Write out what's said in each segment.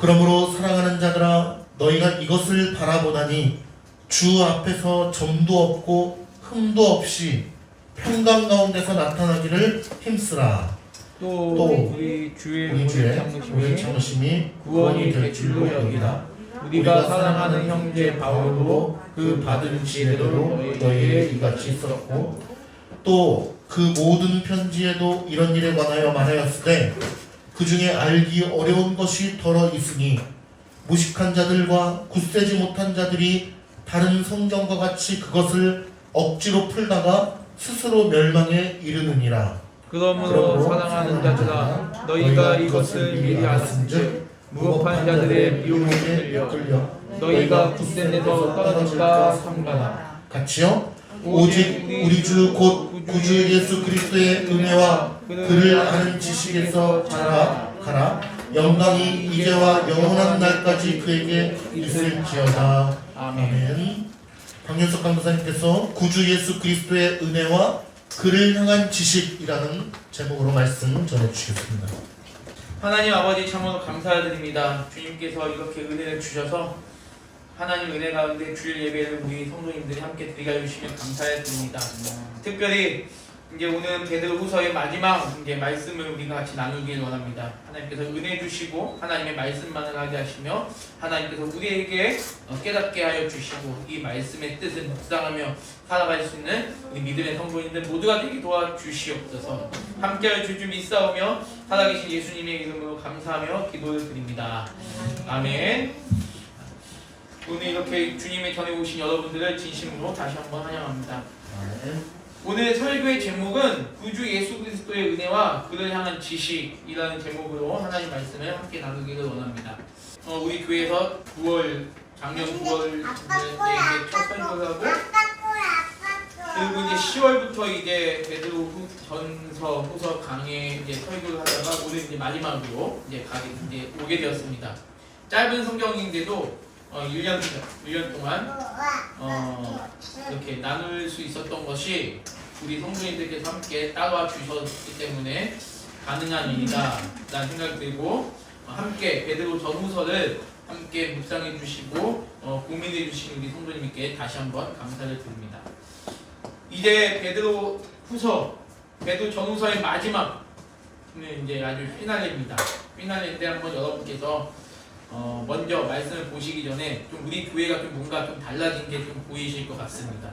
그러므로 사랑하는 자들아 너희가 이것을 바라보나니 주 앞에서 점도 없고 흠도 없이 평강 가운데서 나타나기를 힘쓰라. 또 우리 주의 우리 참으심이 참으심이 구원이 될 줄로 여기라. 우리가 사랑하는 형제 바울도 그 받은 지혜대로 너희에게 이같이 썼고 또 그 모든 편지에도 이런 일에 관하여 말하였으되 그 중에 알기 어려운 것이 더러 있으니 무식한 자들과 굳세지 못한 자들이 다른 성경과 같이 그것을 억지로 풀다가 스스로 멸망에 이르느니라. 그러므로 사랑하는 자들아 너희가 이것을 미리 알았은즉 무법한 자들의 미혹에 끌려 너희가 굳센 데서 떨어질까 삼가라. 같이요. 오직 우리 주 곧 구주 예수 그리스도의 은혜와 그를 아는 지식에서 자라가라. 영광이 이제와 영원한 날까지 그에게 있을지어다. 아멘. 박윤석 강도사님께서 구주 예수 그리스도의 은혜와 그를 향한 지식이라는 제목으로 말씀 전해주시겠습니다. 하나님 아버지 참으로 감사드립니다. 주님께서 이렇게 은혜를 주셔서 하나님 은혜 가운데 주일 예배를 우리 성도님들이 함께 드리게 해주시면 감사드립니다. 특별히 이제 오늘 베드로후서의 마지막 이제 말씀을 우리가 같이 나누길 원합니다. 하나님께서 은혜 주시고 하나님의 말씀만을 하게 하시며 하나님께서 우리에게 깨닫게 하여 주시고 이 말씀의 뜻을 묵상하며 살아갈 수 있는 우리 믿음의 성도님들 모두가 되게 도와주시옵소서. 함께할 줄 믿사오며 살아계신 예수님의 이름으로 감사하며 기도를 드립니다. 아멘. 오늘 이렇게 주님의 전에 오신 여러분들을 진심으로 다시 한번 환영합니다. 오늘 설교의 제목은 구주 예수 그리스도의 은혜와 그를 향한 지식이라는 제목으로 하나님 말씀을 함께 나누기를 원합니다. 우리 교회에서 작년 9월 이제 첫 설교를 하고 그리고 이제 10월부터 이제 베드로 전서 후서 강의 이제 설교를 하다가 오늘 이제 마지막으로 이제 오게 되었습니다. 짧은 성경인데도 1년 동안 이렇게 나눌 수 있었던 것이 우리 성도님들께서 함께 따라와 주셨기 때문에 가능한 일이다 라는 생각이 들고 함께 베드로 전후서를 함께 묵상해 주시고 고민해 주신 우리 성도님께 다시 한번 감사를 드립니다. 이제 베드로 전후서의 마지막은 이제 아주 피날레입니다. 피날레인데 한번 여러분께서 먼저 말씀을 보시기 전에 좀 우리 교회가 좀 뭔가 좀 달라진 게 좀 보이실 것 같습니다.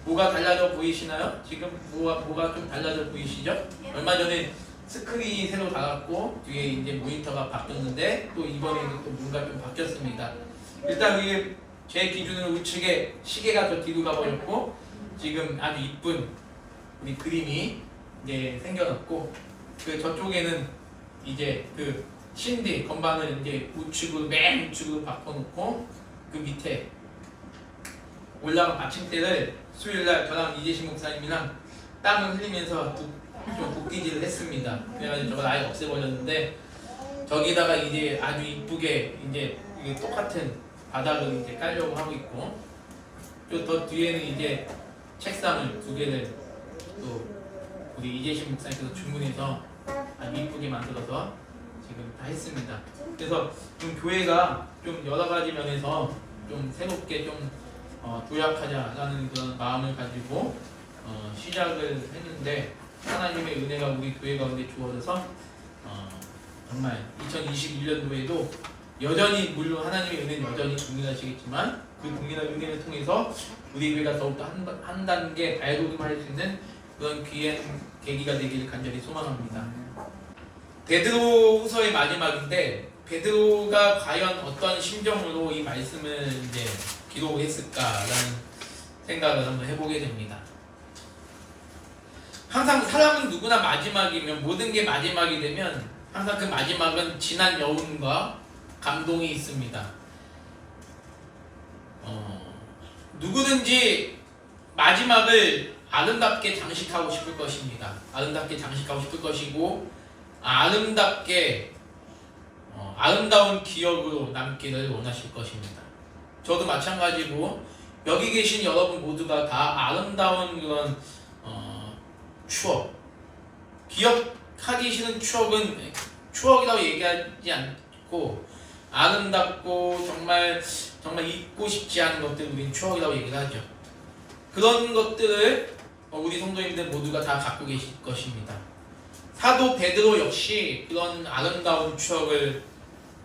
뭐가 달라져 보이시나요? 지금 뭐가 좀 달라져 보이시죠? 얼마 전에 스크린이 새로 달았고 뒤에 이제 모니터가 바뀌었는데 또 이번에는 또 뭔가 좀 바뀌었습니다. 일단 이게 제 기준으로 우측에 시계가 저 뒤로 가버렸고 지금 아주 이쁜 우리 그림이 이제 생겨났고 그 저쪽에는 이제 그 신디 건반을 이제 맨 우측으로 바꿔놓고 그 밑에 올라간 받침대를 수요일날 저랑 이재신 목사님이랑 땀을 흘리면서 좀 붓기질을 했습니다. 그래가지고 저걸 아예 없애버렸는데 저기다가 이제 아주 이쁘게 이제 이게 똑같은 바닥을 이제 깔려고 하고 있고 또 더 뒤에는 이제 책상을 2개를 또 우리 이재신 목사님께서 주문해서 아주 이쁘게 만들어서 지금 다 했습니다. 그래서 좀 교회가 좀 여러 가지 면에서 좀 새롭게 좀 도약하자라는 그런 마음을 가지고 시작을 했는데 하나님의 은혜가 우리 교회 가운데 주어져서 정말 2021년도에도 여전히 물론 하나님의 은혜는 여전히 동일하시겠지만 그 동일한 은혜를 통해서 우리 교회가 더욱더 한 단계 발돋움할 수 있는 그런 귀한 계기가 되기를 간절히 소망합니다. 베드로후서의 마지막인데 베드로가 과연 어떤 심정으로 이 말씀을 이제 기록했을까라는 생각을 한번 해보게 됩니다. 항상 사람은 누구나 마지막이면 모든 게 마지막이 되면 항상 그 마지막은 진한 여운과 감동이 있습니다. 누구든지 마지막을 아름답게 장식하고 싶을 것입니다. 아름답게 장식하고 싶을 것이고 아름답게 아름다운 기억으로 남기를 원하실 것입니다. 저도 마찬가지고 여기 계신 여러분 모두가 다 아름다운 그런 추억, 기억하기 싫은 추억은 추억이라고 얘기하지 않고 아름답고 정말 잊고 싶지 않은 것들을 우리는 추억이라고 얘기를 하죠. 그런 것들을 우리 성도님들 모두가 다 갖고 계실 것입니다. 사도 베드로 역시 그런 아름다운 추억을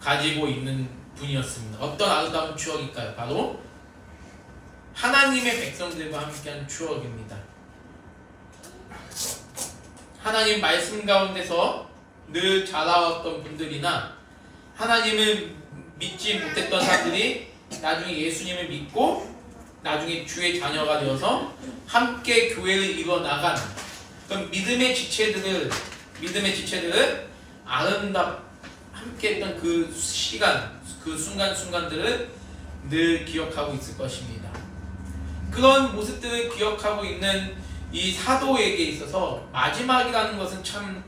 가지고 있는 분이었습니다. 어떤 아름다운 추억일까요? 바로 하나님의 백성들과 함께한 추억입니다. 하나님 말씀 가운데서 늘 자라왔던 분들이나 하나님을 믿지 못했던 사람들이 나중에 예수님을 믿고 나중에 주의 자녀가 되어서 함께 교회를 이뤄나간 그런 믿음의 지체들을 함께 했던 그 시간, 그 순간순간들을 늘 기억하고 있을 것입니다. 그런 모습들을 기억하고 있는 이 사도에게 있어서 마지막이라는 것은 참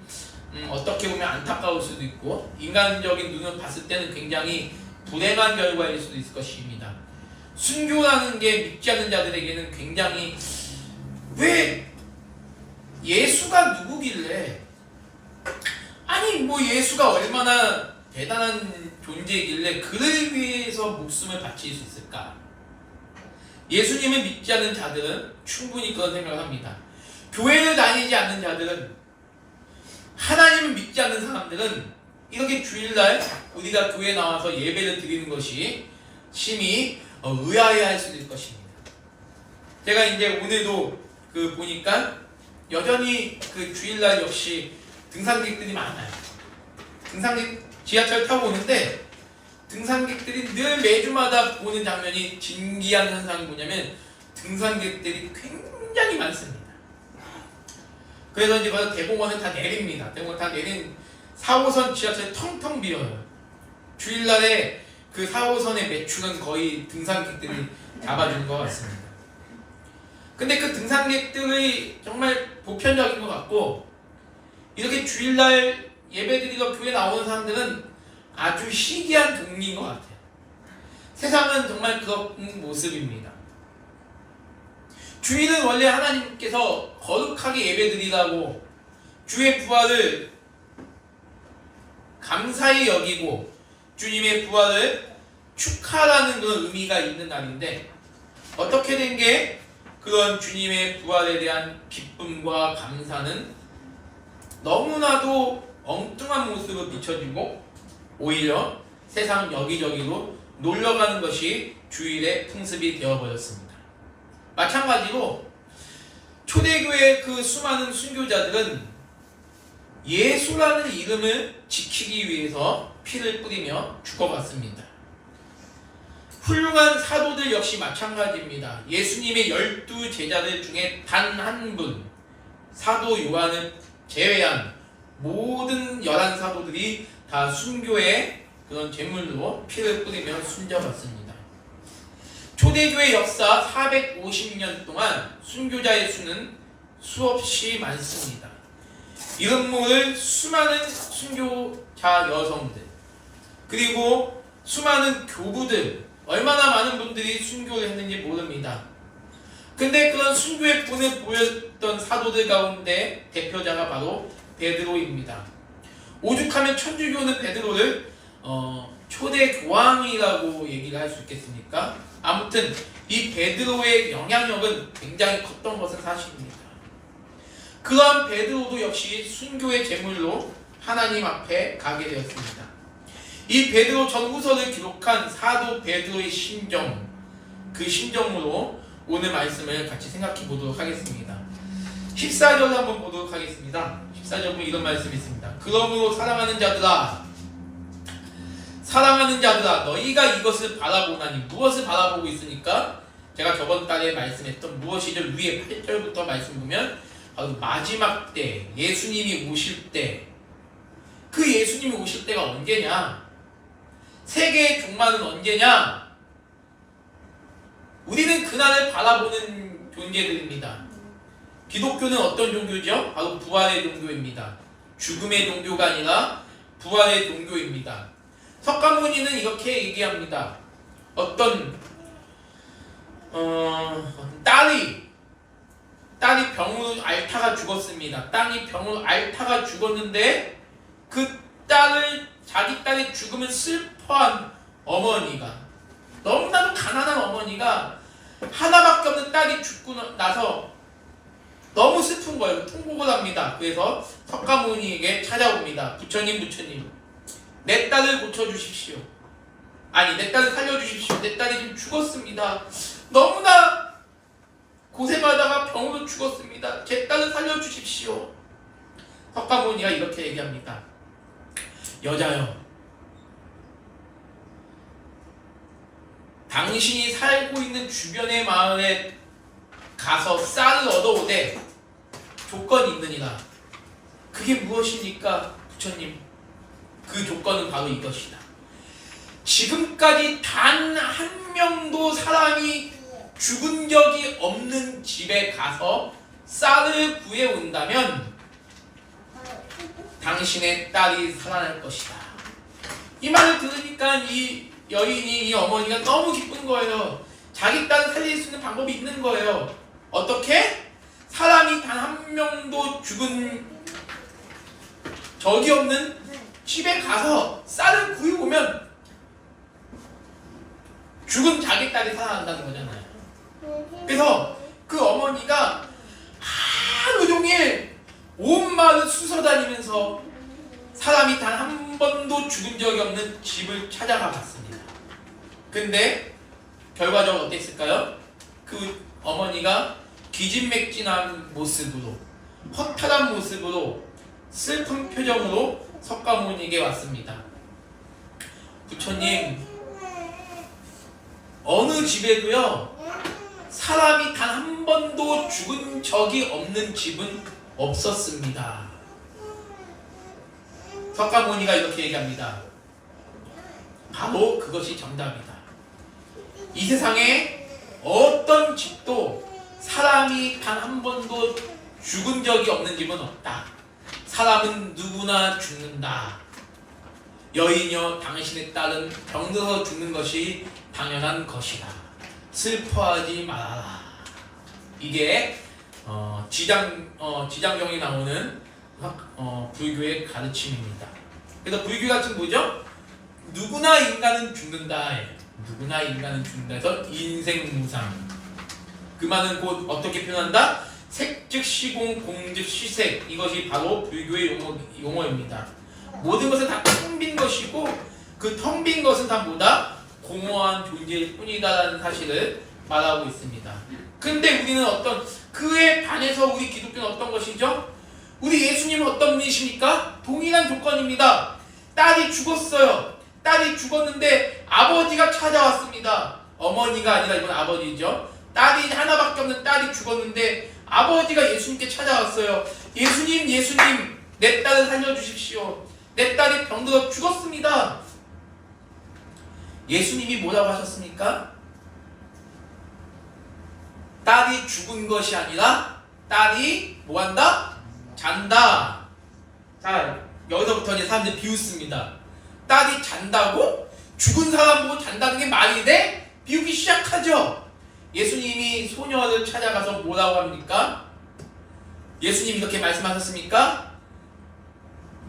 어떻게 보면 안타까울 수도 있고 인간적인 눈을 봤을 때는 굉장히 불행한 결과일 수도 있을 것입니다. 순교라는 게 믿지 않는 자들에게는 굉장히 왜 예수가 누구길래 아니 뭐 예수가 얼마나 대단한 존재이길래 그를 위해서 목숨을 바칠 수 있을까? 예수님을 믿지 않는 자들은 충분히 그런 생각을 합니다. 교회를 다니지 않는 자들은 하나님을 믿지 않는 사람들은 이렇게 주일날 우리가 교회에 나와서 예배를 드리는 것이 심히 의아해할 수 있을 것입니다. 제가 이제 오늘도 보니까 여전히 주일날 역시 등산객들이 많아요. 지하철 타고 오는데 등산객들이 늘 매주마다 보는 장면이 진기한 현상이 뭐냐면 등산객들이 굉장히 많습니다. 그래서 이제 대공원을 다 내립니다. 대공원 다 내린 4호선 지하철이 텅텅 비어요. 주일날에 그 4호선의 매출은 거의 등산객들이 잡아주는 것 같습니다. 근데 그 등산객들이 정말 보편적인 것 같고 이렇게 주일날 예배드리러 교회 나오는 사람들은 아주 희귀한 동리인 것 같아요. 세상은 정말 그런 모습입니다. 주일은 원래 하나님께서 거룩하게 예배드리라고 주의 부활을 감사히 여기고 주님의 부활을 축하라는 그런 의미가 있는 날인데 어떻게 된 게 그런 주님의 부활에 대한 기쁨과 감사는 너무나도 엉뚱한 모습을 비춰주고 오히려 세상 여기저기로 놀러가는 것이 주일의 풍습이 되어버렸습니다. 마찬가지로 초대교회의 그 수많은 순교자들은 예수라는 이름을 지키기 위해서 피를 뿌리며 죽어갔습니다. 훌륭한 사도들 역시 마찬가지입니다. 예수님의 12제자들 중에 단 한 분, 사도 요한을 제외한 모든 11사도들이 다 순교의 그런 제물로 피를 뿌리며 숨져갔습니다. 초대교회 역사 450년 동안 순교자의 수는 수없이 많습니다. 이름 모를 수많은 순교자 여성들 그리고 수많은 교부들 얼마나 많은 분들이 순교를 했는지 모릅니다. 근데 그런 순교의 본을 보였던 사도들 가운데 대표자가 바로 베드로입니다. 오죽하면 천주교는 베드로를 초대 교황이라고 얘기를 할 수 있겠습니까? 아무튼 이 베드로의 영향력은 굉장히 컸던 것은 사실입니다. 그러한 베드로도 역시 순교의 제물로 하나님 앞에 가게 되었습니다. 이 베드로 전후서를 기록한 사도 베드로의 심정, 그 심정으로 오늘 말씀을 같이 생각해 보도록 하겠습니다. 14절 한번 보도록 하겠습니다. 14절 보면 이런 말씀이 있습니다. 그러므로 사랑하는 자들아 너희가 이것을 바라보나니 무엇을 바라보고 있으니까 제가 저번 달에 말씀했던 무엇이죠? 위에 8절부터 말씀 보면 바로 마지막 때 예수님이 오실 때 그 예수님이 오실 때가 언제냐? 세계의 종말은 언제냐? 우리는 그날을 바라보는 존재들입니다. 기독교는 어떤 종교죠? 바로 부활의 종교입니다. 죽음의 종교가 아니라 부활의 종교입니다. 석가모니는 이렇게 얘기합니다. 어떤 딸이 병으로 앓다가 죽었습니다. 땅이 병으로 앓다가 죽었는데 그 자기 딸의 죽음을 슬퍼한 어머니가, 너무나도 가난한 어머니가 하나밖에 없는 딸이 죽고 나서 너무 슬픈 거예요. 통곡을 합니다. 그래서 석가모니에게 찾아옵니다. 부처님, 내 딸을 고쳐주십시오. 아니, 내 딸을 살려주십시오. 내 딸이 지금 죽었습니다. 너무나 고생하다가 병으로 죽었습니다. 제 딸을 살려주십시오. 석가모니가 이렇게 얘기합니다. 여자여, 당신이 살고 있는 주변의 마을에 가서 쌀을 얻어오되 조건이 있느니라. 그게 무엇입니까? 부처님, 그 조건은 바로 이것이다. 지금까지 단 한 명도 사람이 죽은 적이 없는 집에 가서 쌀을 구해온다면 당신의 딸이 살아날 것이다. 이 말을 들으니까 이 여인이, 이 어머니가 너무 기쁜 거예요. 자기 딸을 살릴 수 있는 방법이 있는 거예요. 어떻게? 사람이 단 한 명도 죽은 적이 없는 집에 가서 쌀을 구해오면 죽은 자기 딸이 살아난다는 거잖아요. 그래서 그 어머니가 하루 종일 온 마을을 수서다니면서 사람이 단 한 번도 죽은 적이 없는 집을 찾아가 봤습니다. 근데 결과적으로 어땠을까요? 그 어머니가 기진맥진한 모습으로, 허탈한 모습으로, 슬픈 표정으로 석가모니에게 왔습니다. 부처님, 어느 집에도요 사람이 단 한 번도 죽은 적이 없는 집은 없었습니다. 석가모니가 이렇게 얘기합니다. 바로 그것이 정답이다. 이 세상에 어떤 집도 사람이 단 한 번도 죽은 적이 없는 집은 없다. 사람은 누구나 죽는다. 여인여, 당신의 딸은 병들어서 죽는 것이 당연한 것이다. 슬퍼하지 말아라. 이게 지장경에 나오는 불교의 가르침입니다. 그래서 불교 가르침 뭐죠? 누구나 인간은 죽는다. 누구나 인간은 죽는다 해서 인생무상. 그 말은 곧 어떻게 표현한다? 색즉 시공, 공즉 시색. 이것이 바로 불교의 용어입니다. 모든 것은 다 텅 빈 것이고 그 텅 빈 것은 다 뭐다? 공허한 존재일 뿐이다라는 사실을 말하고 있습니다. 근데 우리는 그에 반해서 우리 기독교는 어떤 것이죠? 우리 예수님은 어떤 분이십니까? 동일한 조건입니다. 딸이 죽었어요. 딸이 죽었는데 아버지가 찾아왔습니다. 어머니가 아니라 이건 아버지죠. 딸이 하나밖에 없는 딸이 죽었는데 아버지가 예수님께 찾아왔어요. 예수님, 내 딸을 살려주십시오. 내 딸이 병들어 죽었습니다. 예수님이 뭐라고 하셨습니까? 딸이 죽은 것이 아니라 딸이 뭐한다? 잔다. 자, 여기서부터 이제 사람들이 비웃습니다. 딸이 잔다고? 죽은 사람 보고 잔다는 게 말이 돼? 비웃기 시작하죠. 예수님이 소녀를 찾아가서 뭐라고 합니까? 예수님이 이렇게 말씀하셨습니까?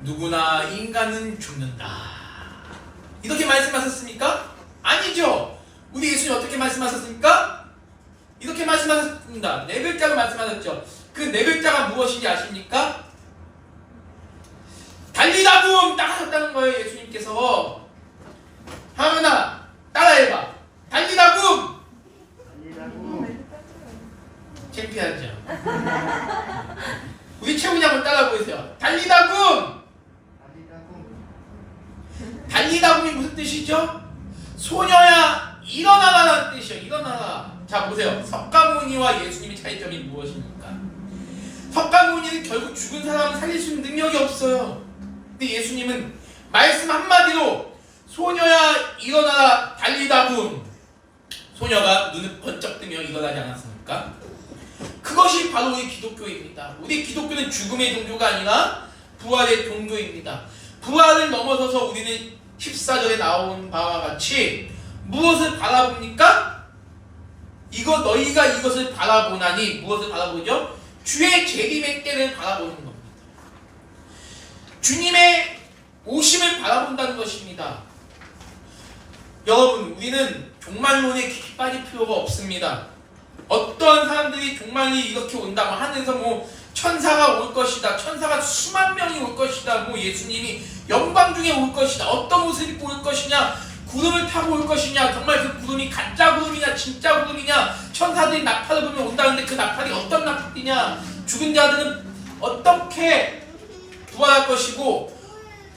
누구나 인간은 죽는다. 이렇게 말씀하셨습니까? 아니죠. 우리 예수님 어떻게 말씀하셨습니까? 이렇게 말씀하셨습니다. 네 글자로 말씀하셨죠. 그 네 글자가 무엇인지 아십니까? 달리다붐 딱 하셨다는 거예요. 예수님께서. 하은아 따라해봐. 달리다붐. 창피하죠. 우리 채훈이 한번 따라 보세요. 달리다붐. 달리다붐이 무슨 뜻이죠? 소녀야 일어나라라는 뜻이에요. 일어나라. 자 보세요. 석가모니와 예수님의 차이점이 무엇입니까? 석가모니는 결국 죽은 사람을 살릴 수 있는 능력이 없어요. 근데 예수님은 말씀 한마디로 소녀야 일어나라 달리다붐. 소녀가 눈을 번쩍 뜨며 일어나지 않았습니까? 그것이 바로 우리 기독교입니다. 우리 기독교는 죽음의 종교가 아니라 부활의 종교입니다. 부활을 넘어서서 우리는 14절에 나온 바와 같이 무엇을 바라봅니까? 너희가 이것을 바라보나니 무엇을 바라보죠? 주의 재림의 때를 바라보는 겁니다. 주님의 오심을 바라본다는 것입니다. 여러분, 우리는 종말론에 깊이 빠질 필요가 없습니다. 어떤 사람들이 종말이 이렇게 온다 하면서 뭐 천사가 올 것이다, 천사가 수만 명이 올 것이다, 뭐 예수님이 영광 중에 올 것이다, 어떤 옷을 입고 올 것이냐, 구름을 타고 올 것이냐, 정말 그 구름이 가짜 구름이냐 진짜 구름이냐, 천사들이 나팔을 불면 온다는데 그 나팔이 어떤 나팔이냐, 죽은 자들은 어떻게 부활할 것이고,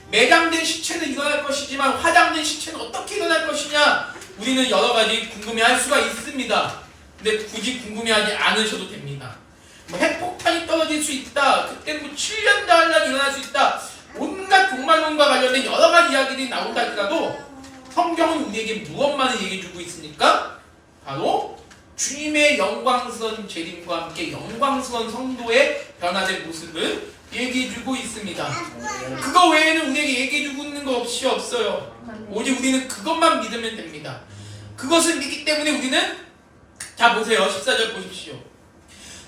매장된 시체는 일어날 것이지만 화장된 시체는 어떻게 일어날 것이냐, 우리는 여러 가지 궁금해할 수가 있습니다. 근데 굳이 궁금해하지 않으셔도 됩니다. 뭐 핵폭탄이 떨어질 수 있다, 그때 뭐 7년 단란 일어날 수 있다, 온갖 종말론과 관련된 여러 가지 이야기들이 나온다 할지라도 성경은 우리에게 무엇만을 얘기해주고 있습니까? 바로 주님의 영광스러운 재림과 함께 영광스러운 성도의 변화된 모습을 얘기해주고 있습니다. 그거 외에는 우리에게 얘기해주고 있는 거 없어요. 오직 우리는 그것만 믿으면 됩니다. 그것을 믿기 때문에 우리는, 자 보세요, 14절 보십시오.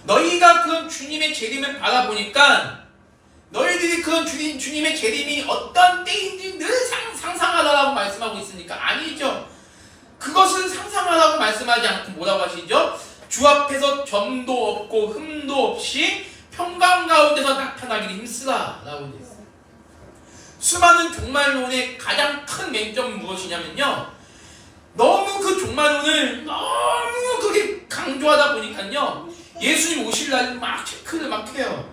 너희가 그런 주님의 재림을 바라보니까 너희들이 그런 주님의 재림이 어떤 때인지 늘 상상하라고 말씀하고 있으니까 아니죠. 그것은 상상하라고 말씀하지 않고 뭐라고 하시죠? 주 앞에서 점도 없고 흠도 없이 평강 가운데서 나타나기를 힘쓰라 라고 되어 있어요. 수많은 종말론의 가장 큰 맹점은 무엇이냐면요, 너무 그 종말론을 너무 그렇게 강조하다 보니까요, 예수님 오실 날 막 체크를 막 해요.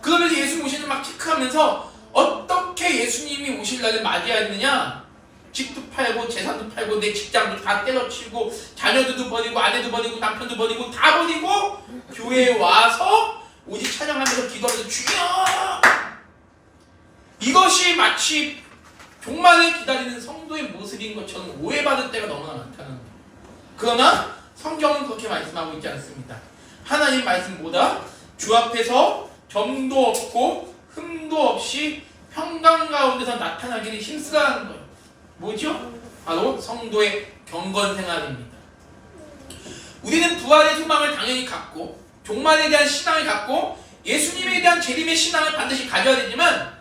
그러면서 예수님 오시는 막 체크하면서 어떻게 예수님이 오실 날을 맞이하느냐, 집도 팔고 재산도 팔고 내 직장도 다 때려치우고 자녀들도 버리고 아내도 버리고 남편도 버리고 다 버리고 교회에 와서 오직 찬양하면서 기도하면서 주여, 이것이 마치 종말을 기다리는 성도의 모습인 것처럼 오해받을 때가 너무나 많다는 거예요. 그러나 성경은 그렇게 말씀하고 있지 않습니다. 하나님 말씀보다 주 앞에서 점도 없고 흠도 없이 평강 가운데서 나타나기를 힘쓰라는 거예요. 뭐죠? 바로 성도의 경건 생활입니다. 우리는 부활의 소망을 당연히 갖고 종말에 대한 신앙을 갖고 예수님에 대한 재림의 신앙을 반드시 가져야 되지만,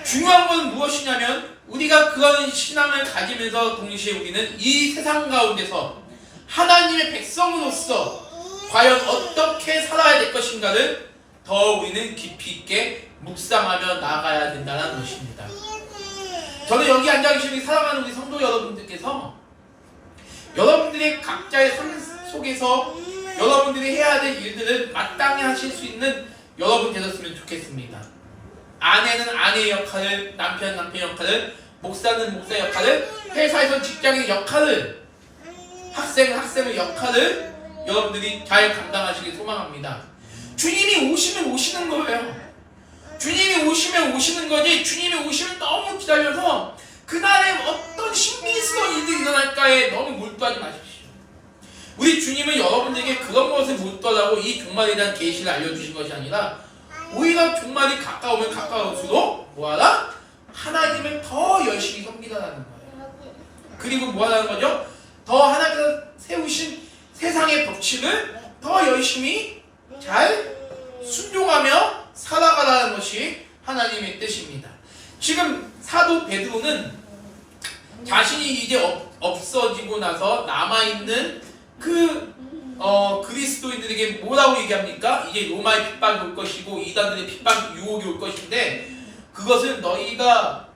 중요한 것은 무엇이냐면 우리가 그런 신앙을 가지면서 동시에 우리는 이 세상 가운데서 하나님의 백성으로서 과연 어떻게 살아야 될 것인가를 더 우리는 깊이 있게 묵상하며 나아가야 된다는 것입니다. 저는 여기 앉아 계신 사랑하는 우리 성도 여러분들께서 여러분들의 각자의 삶 속에서 여러분들이 해야 될 일들을 마땅히 하실 수 있는 여러분 되셨으면 좋겠습니다. 아내는 아내의 역할을, 남편은 남편의 역할을, 목사는 목사의 역할을, 회사에서 직장의 역할을, 학생은 학생의 역할을 여러분들이 잘 감당하시길 소망합니다. 주님이 오시면 오시는 거예요. 주님이 오시면 오시는 거지, 주님이 오시면 너무 기다려서 그날에 어떤 신비스러운 일들이 일어날까에 너무 몰두하지 마십시오. 우리 주님은 여러분들에게 그런 것을 몰두하라고 이 종말에 대한 계시를 알려주신 것이 아니라 오히려 종말이 가까우면 가까울수록 뭐하라? 하나님을 더 열심히 섬기라는 거예요. 그리고 뭐하라는 거죠? 더 하나님께서 세우신 세상의 법칙을 더 열심히 잘 순종하며 살아가라는 것이 하나님의 뜻입니다. 지금 사도 베드로는 자신이 이제 없어지고 나서 남아있는 그리스도인들에게 뭐라고 얘기합니까? 이제 로마의 핍박이 올 것이고 이단들의 핍박 유혹이 올 것인데 그것을 너희가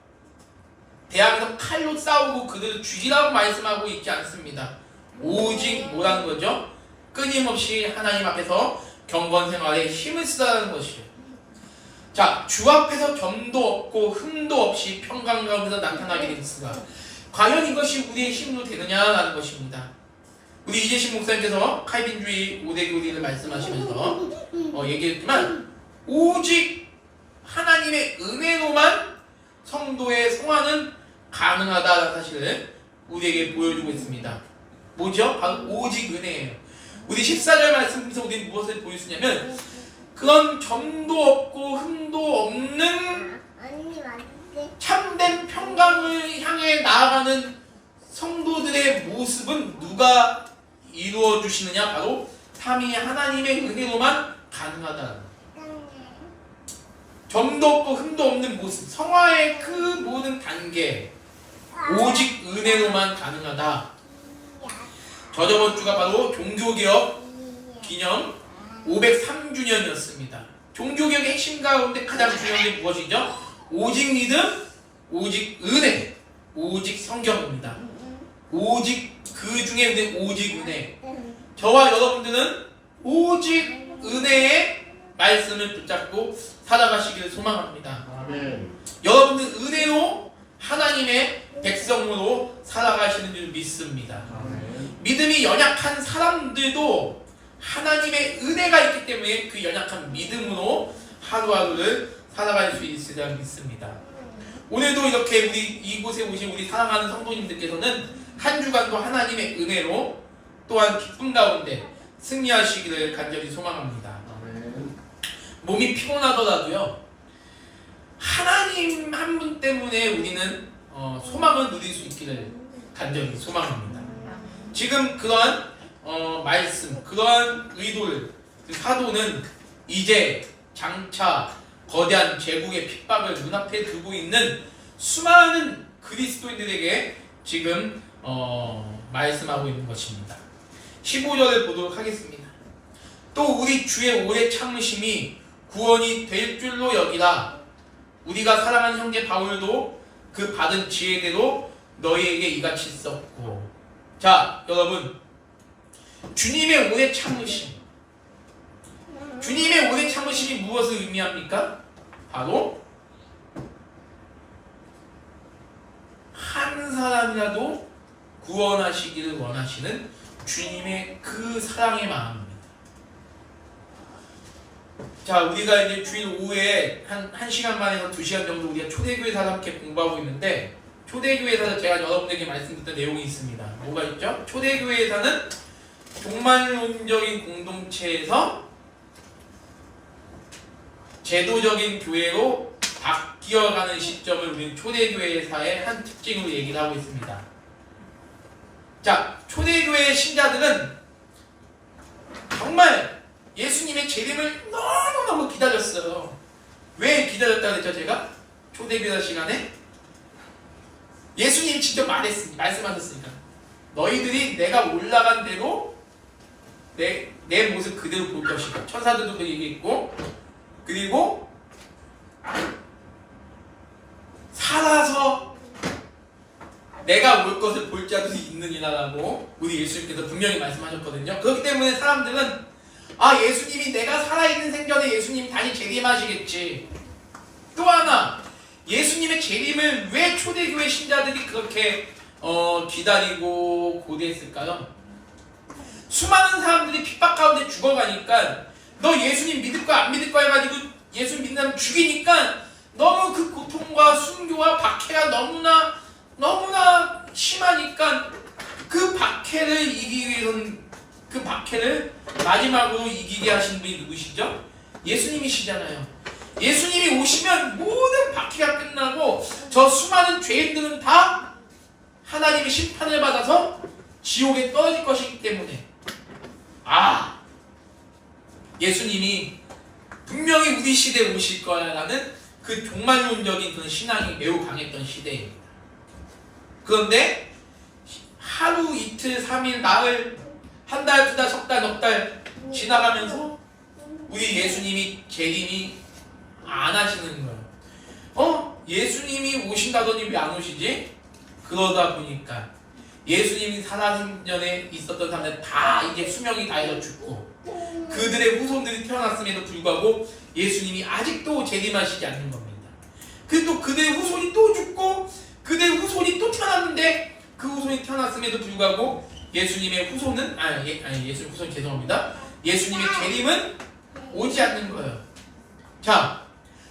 대항에서 칼로 싸우고 그들을 죽이라고 말씀하고 있지 않습니다. 오직 뭐라는 거죠? 끊임없이 하나님 앞에서 경건 생활에 힘을 쓰라는 것이에요. 자, 주 앞에서 점도 없고 흠도 없이 평강 가운데서 나타나게 되었으나 과연 이것이 우리의 힘으로 되느냐라는 것입니다. 우리 이재신 목사님께서 칼빈주의 5대 교리를 말씀하시면서 얘기했지만 오직 하나님의 은혜로만 성도의 성화는 가능하다는 사실을 우리에게 보여주고 있습니다. 뭐죠? 바로 오직 은혜예요. 우리 14절 말씀에서 우리는 무엇을 보여주냐면 그런 점도 없고 흠도 없는 참된 평강을 향해 나아가는 성도들의 모습은 누가 이루어 주시느냐? 바로 삼위 하나님의 은혜로만 가능하다. 점도 없고 흠도 없는 모습, 성화의 그 모든 단계, 오직 은혜로만 가능하다. 저저번 주가 바로 종교개혁 기념 503주년이었습니다. 종교개혁의 핵심 가운데 가장 중요한 게 무엇이죠? 오직 믿음, 오직 은혜, 오직 성경입니다. 오직 그 중에 오직 은혜. 저와 여러분들은 오직 은혜의 말씀을 붙잡고 살아가시기를 소망합니다. 아멘. 여러분들 은혜로 하나님의 백성으로 살아가시는 줄 믿습니다. 아멘. 믿음이 연약한 사람들도 하나님의 은혜가 있기 때문에 그 연약한 믿음으로 하루하루를 살아갈 수 있으리라 믿습니다. 오늘도 이렇게 우리 이곳에 오신 우리 사랑하는 성도님들께서는 한 주간도 하나님의 은혜로 또한 기쁨 가운데 승리하시기를 간절히 소망합니다. 아멘. 몸이 피곤하더라도요, 하나님 한 분 때문에 우리는 소망을 누릴 수 있기를 간절히 소망합니다. 지금 그러한 말씀, 그러한 의도를, 그 사도는 이제 장차 거대한 제국의 핍박을 눈앞에 두고 있는 수많은 그리스도인들에게 지금 말씀하고 있는 것입니다. 15절을 보도록 하겠습니다. 또 우리 주의 오래 참으심이 구원이 될 줄로 여기라. 우리가 사랑하는 형제 바울도 그 받은 지혜대로 너희에게 이같이 썼고. 자, 여러분, 주님의 오래 참으심, 주님의 오래 참으심이 무엇을 의미합니까? 바로 한 사람이라도 구원하시기를 원하시는 주님의 그 사랑의 마음입니다. 자, 우리가 이제 주일 오후에 한 시간 반에서 2시간 정도 우리가 초대교회사를 함께 공부하고 있는데, 초대교회사는 제가 여러분에게 말씀드렸던 내용이 있습니다. 뭐가 있죠? 초대교회사는 종말론적인 공동체에서 제도적인 교회로 바뀌어가는 시점을 우리 초대교회사의 한 특징으로 얘기를 하고 있습니다. 자, 초대교회 신자들은 정말 예수님의 재림을 너무너무 기다렸어요. 왜 기다렸다 그랬죠, 제가? 초대교회 시간에 예수님이 직접 말씀하셨으니까. 너희들이 내가 올라간 대로 내 모습 그대로 볼 것이다. 천사들도 그 얘기했고, 그리고 살아서 내가 올 것을 볼 자들이 있느니라라고 우리 예수님께서 분명히 말씀하셨거든요. 그렇기 때문에 사람들은 예수님이 내가 살아있는 생전에 예수님이 다시 재림하시겠지. 또 하나, 예수님의 재림을 왜 초대교회 신자들이 그렇게 기다리고 고대했을까요? 수많은 사람들이 핍박 가운데 죽어가니까 너 예수님 믿을 거야 안 믿을 거야 해가지고 예수 믿는 사람 죽이니까 너무 그 고통과 순교와 박해가 너무나 심하니까 그 박해를 이기기 위해서는, 그 박해를 마지막으로 이기게 하신 분이 누구시죠? 예수님이시잖아요. 예수님이 오시면 모든 박해가 끝나고 저 수많은 죄인들은 다 하나님의 심판을 받아서 지옥에 떨어질 것이기 때문에 예수님이 분명히 우리 시대에 오실 거야라는 그 종말론적인 그런 신앙이 매우 강했던 시대입니다. 그런데 하루, 이틀, 3일, 나흘, 한 달, 두 달, 석 달, 넉 달 지나가면서 우리 예수님이 재림이 안 하시는 거예요. 예수님이 오신다더니 왜 안 오시지? 그러다 보니까 예수님이 살아신 전에 있었던 사람들 다 이제 수명이 다해서 죽고, 그들의 후손들이 태어났음에도 불구하고 예수님이 아직도 재림하시지 않는 겁니다. 그리고 또 그들의 후손이 또 죽고 그들의 후손이 또 태어났는데 그 후손이 태어났음에도 불구하고 예수님의 후손은 예수님 후손 죄송합니다. 예수님의 재림은 오지 않는 거예요. 자,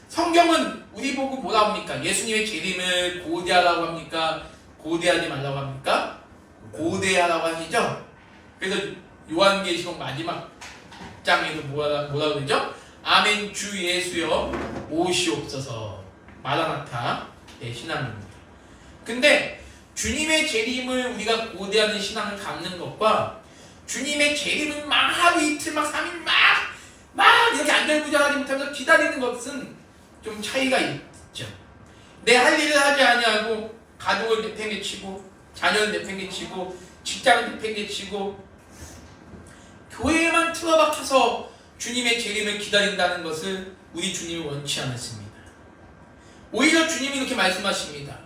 성경은 우리 보고 뭐라고 합니까? 예수님의 재림을 고대하라고 합니까? 고대하지 말라고 합니까? 고대하라고 하시죠? 그래서 요한계시록 마지막 장에서 뭐라고 그러죠? 아멘 주 예수여 오시옵소서. 마라나타 신앙입니다. 근데 주님의 재림을 우리가 고대하는 신앙을 갖는 것과 주님의 재림을 막 하루 이틀 막 3일 막 이렇게 안절부절하지 못하면서 기다리는 것은 좀 차이가 있죠. 내 할 일을 하지 아니하고 가족을 내팽개치고 자녀를 내팽개치고 직장을 내팽개치고 교회에만 틀어박혀서 주님의 재림을 기다린다는 것을 우리 주님이 원치 않았습니다. 오히려 주님이 이렇게 말씀하십니다.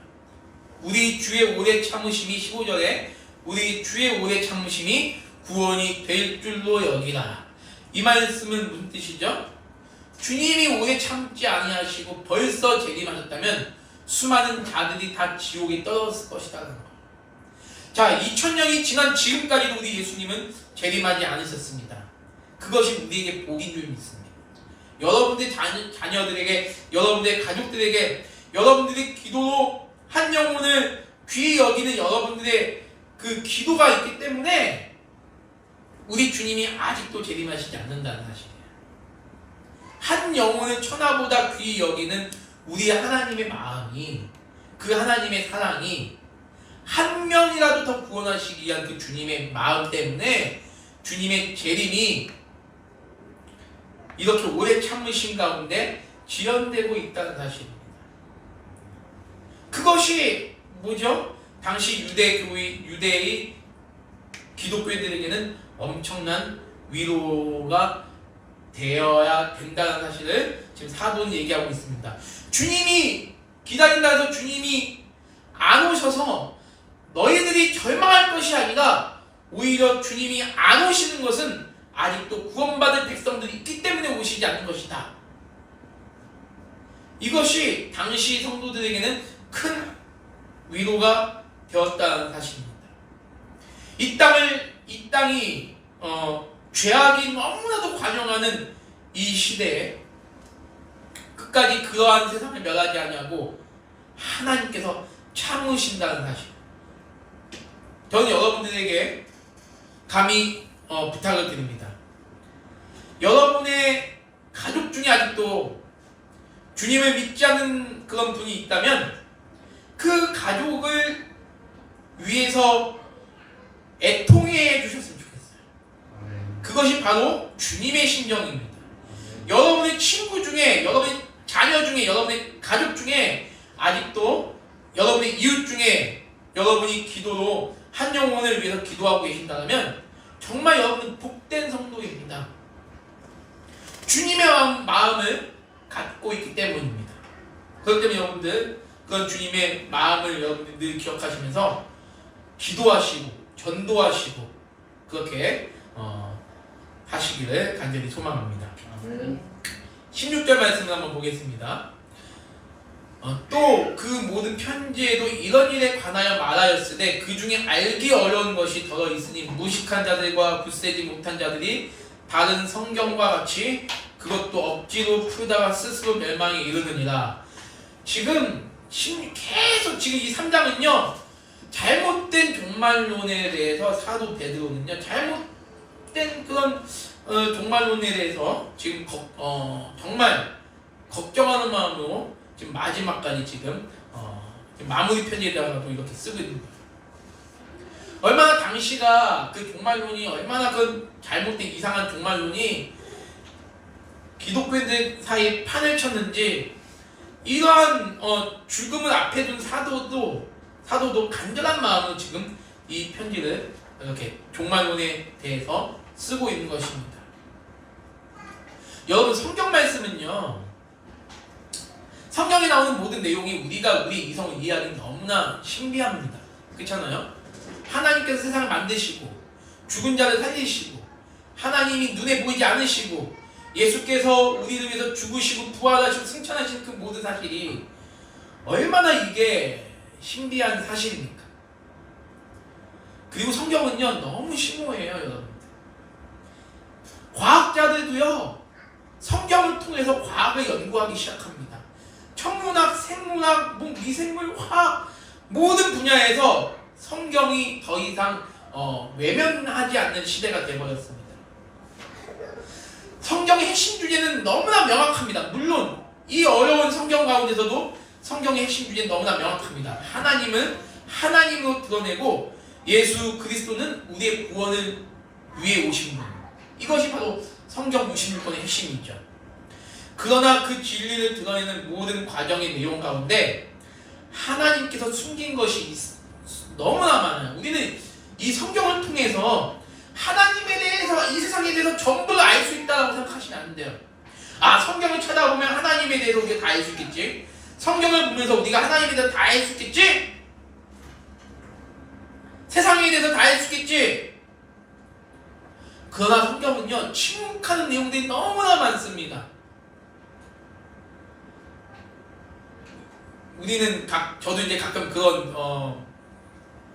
우리 주의 오래 참으심이 15절에 우리 주의 오래 참으심이 구원이 될 줄로 여기라. 이 말씀은 무슨 뜻이죠? 주님이 오래 참지 아니하시고 벌써 재림하셨다면 수많은 자들이 다 지옥에 떨어졌을 것이라는 거. 자, 2000년이 지난 지금까지도 우리 예수님은 재림하지 않으셨습니다. 그것이 우리에게 복인 줄 믿습니다. 여러분들 자녀들에게, 여러분들의 가족들에게, 여러분들의 기도로 한 영혼을 귀히 여기는 여러분들의 그 기도가 있기 때문에 우리 주님이 아직도 재림하시지 않는다는 사실이에요. 한 영혼을 천하보다 귀히 여기는 우리 하나님의 마음이, 그 하나님의 사랑이 한 명이라도 더 구원하시기 위한 그 주님의 마음 때문에 주님의 재림이 이렇게 오래 참으신 가운데 지연되고 있다는 사실입니다. 그것이 뭐죠? 당시 유대의 기독교인들에게는 엄청난 위로가 되어야 된다는 사실을 지금 사도는 얘기하고 있습니다. 주님이 기다린다 해서 주님이 안 오셔서 너희들이 절망할 것이 아니라 오히려 주님이 안 오시는 것은 아직도 구원받을 백성들이 있기 때문에 오시지 않는 것이다. 이것이 당시 성도들에게는 큰 위로가 되었다는 사실입니다. 이 땅이 죄악이 너무나도 관영하는 이 시대에 끝까지 그러한 세상을 멸하지 아니하고 하나님께서 참으신다는 사실. 저는 여러분들에게 감히 부탁을 드립니다. 여러분의 가족 중에 아직도 주님을 믿지 않는 그런 분이 있다면 그 가족을 위해서 애통해 주셨으면 좋겠어요. 그것이 바로 주님의 심정입니다. 여러분의 친구 중에, 여러분의 자녀 중에, 여러분의 가족 중에 아직도 여러분의 이웃 중에 여러분이 기도로 한 영혼을 위해서 기도하고 계신다면 정말 여러분은 복된 성도입니다. 주님의 마음을 갖고 있기 때문입니다. 그렇기 때문에 여러분들 그런 주님의 마음을 여러분들 늘 기억하시면서 기도하시고 전도하시고 그렇게 하시기를 간절히 소망합니다. 16절 말씀을 한번 보겠습니다. 또 그 모든 편지에도 이런 일에 관하여 말하였으되 그 중에 알기 어려운 것이 더러 있으니 무식한 자들과 굳세지 못한 자들이 다른 성경과 같이 그것도 억지로 풀다가 스스로 멸망에 이르느니라. 지금 계속 지금 이 3장은요 잘못된 종말론에 대해서 사도 베드로는요 잘못된 그런 종말론에 대해서 지금 정말 걱정하는 마음으로 지금 마지막까지 지금 마무리 편지에다가도 이렇게 쓰고 있는 거예요. 얼마나 당시가 그 종말론이 얼마나 그 잘못된 이상한 종말론이 기독교인들 사이에 판을 쳤는지 이러한 죽음을 앞에 둔 사도도 간절한 마음으로 지금 이 편지를 이렇게 종말론에 대해서 쓰고 있는 것입니다. 여러분 성경 말씀은요 성경에 나오는 모든 내용이 우리가 우리 이성을 이해하기는 너무나 신비합니다. 그렇잖아요? 하나님께서 세상을 만드시고 죽은 자를 살리시고 하나님이 눈에 보이지 않으시고 예수께서 우리를 위해서 죽으시고 부활하시고 승천하신 그 모든 사실이 얼마나 이게 신비한 사실입니까? 그리고 성경은요 너무 심오해요. 여러분들 과학자들도요 성경을 통해서 과학을 연구하기 시작합니다. 천문학, 생물학, 미생물, 화학 모든 분야에서 성경이 더 이상 외면하지 않는 시대가 되어버렸습니다. 성경의 핵심 주제는 너무나 명확합니다. 물론 이 어려운 성경 가운데서도 성경의 핵심 주제는 너무나 명확합니다. 하나님은 하나님으로 드러내고 예수 그리스도는 우리의 구원을 위해 오신 분. 이것이 바로 성경 66권의 핵심이죠. 그러나 그 진리를 드러내는 모든 과정의 내용 가운데 하나님께서 숨긴 것이 너무나 많아요. 우리는 이 성경을 통해서 하나님에 대해서, 이 세상에 대해서 전부를 알 수 있다고 생각하시면 안 돼요. 아, 성경을 찾아보면 하나님에 대해서 우리가 다 알 수 있겠지? 성경을 보면서 우리가 하나님에 대해서 다 알 수 있겠지? 세상에 대해서 다 알 수 있겠지? 그러나 성경은요, 침묵하는 내용들이 너무나 많습니다. 우리는 저도 이제 가끔 그런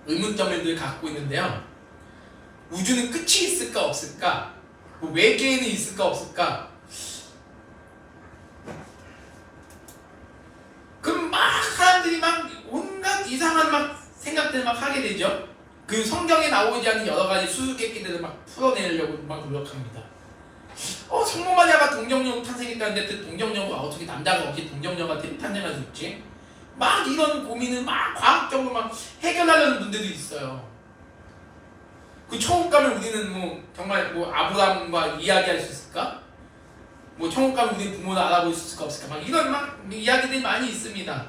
의문점을 늘 갖고 있는데요. 우주는 끝이 있을까 없을까? 뭐 외계에는 있을까 없을까? 그럼 막 사람들이 막 온갖 이상한 막 생각들을 막 하게 되죠. 그 성경에 나오지 않는 여러 가지 수수께끼들을 막 풀어내려고 막 노력합니다. 성모 마리아가 동정녀로 탄생했다는데 그 동정녀가 어떻게 남자가 없이 동정녀가 탄생할 수 있지? 막 이런 고민을 막 과학적으로 막 해결하려는 분들도 있어요. 그 천국 가면 우리는 뭐 정말 뭐 아브라함과 이야기할 수 있을까? 뭐 천국 가면 우리 부모를 알아볼 수 있을까 없을까? 막 이런 막 이야기들이 많이 있습니다.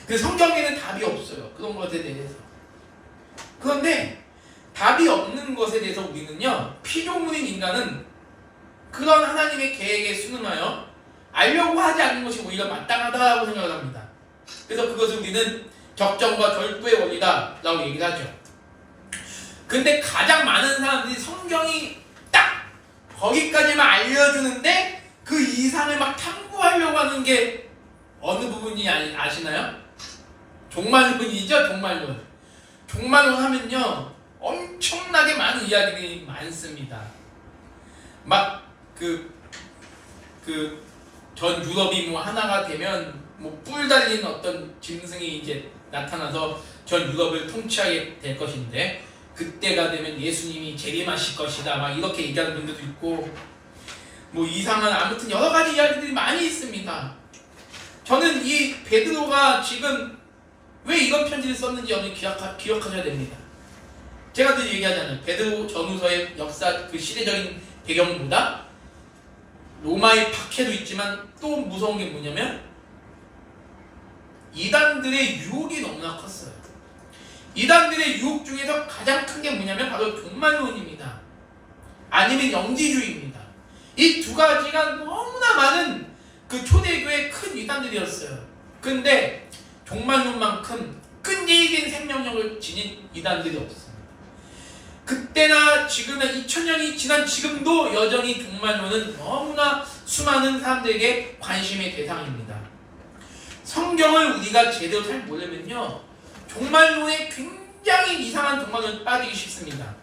그 성경에는 답이 없어요. 그런 것에 대해서. 그런데 답이 없는 것에 대해서 우리는요, 피조물인 인간은 그런 하나님의 계획에 순응하여 알려고 하지 않는 것이 오히려 마땅하다고 생각을 합니다. 그래서 그것을 우리는 적정과 절도의 원리다라고 얘기를 하죠. 근데 가장 많은 사람들이 성경이 딱 거기까지만 알려주는데 그 이상을 막 탐구하려고 하는 게 어느 부분이 아시나요? 종말론이죠. 종말론 하면요, 엄청나게 많은 이야기들이 많습니다. 막 전 유럽이 뭐 하나가 되면 뭐 뿔 달린 어떤 짐승이 이제 나타나서 전 유럽을 통치하게 될 것인데, 그때가 되면 예수님이 재림하실 것이다, 막 이렇게 얘기하는 분들도 있고, 뭐 이상한, 아무튼 여러 가지 이야기들이 많이 있습니다. 저는 이 베드로가 지금 왜 이런 편지를 썼는지 여러분이 기억하셔야 됩니다. 제가 늘 얘기하잖아요. 베드로 전후서의 역사, 그 시대적인 배경보다 로마의 박해도 있지만 또 무서운 게 뭐냐면 이단들의 유혹이 너무나 컸어요. 이단들의 유혹 중에서 가장 큰 게 뭐냐면 바로 종말론입니다. 아니면 영지주의입니다. 이 두 가지가 너무나 많은 그 초대교회의 큰 이단들이었어요. 근데 종말론만큼 끈질긴 생명력을 지닌 이단들이 없습니다. 그때나 지금이나 2000년이 지난 지금도 여전히 종말론은 너무나 수많은 사람들에게 관심의 대상입니다. 성경을 우리가 제대로 잘 모르면요, 종말론에 굉장히 이상한 종말론에 빠지기 쉽습니다.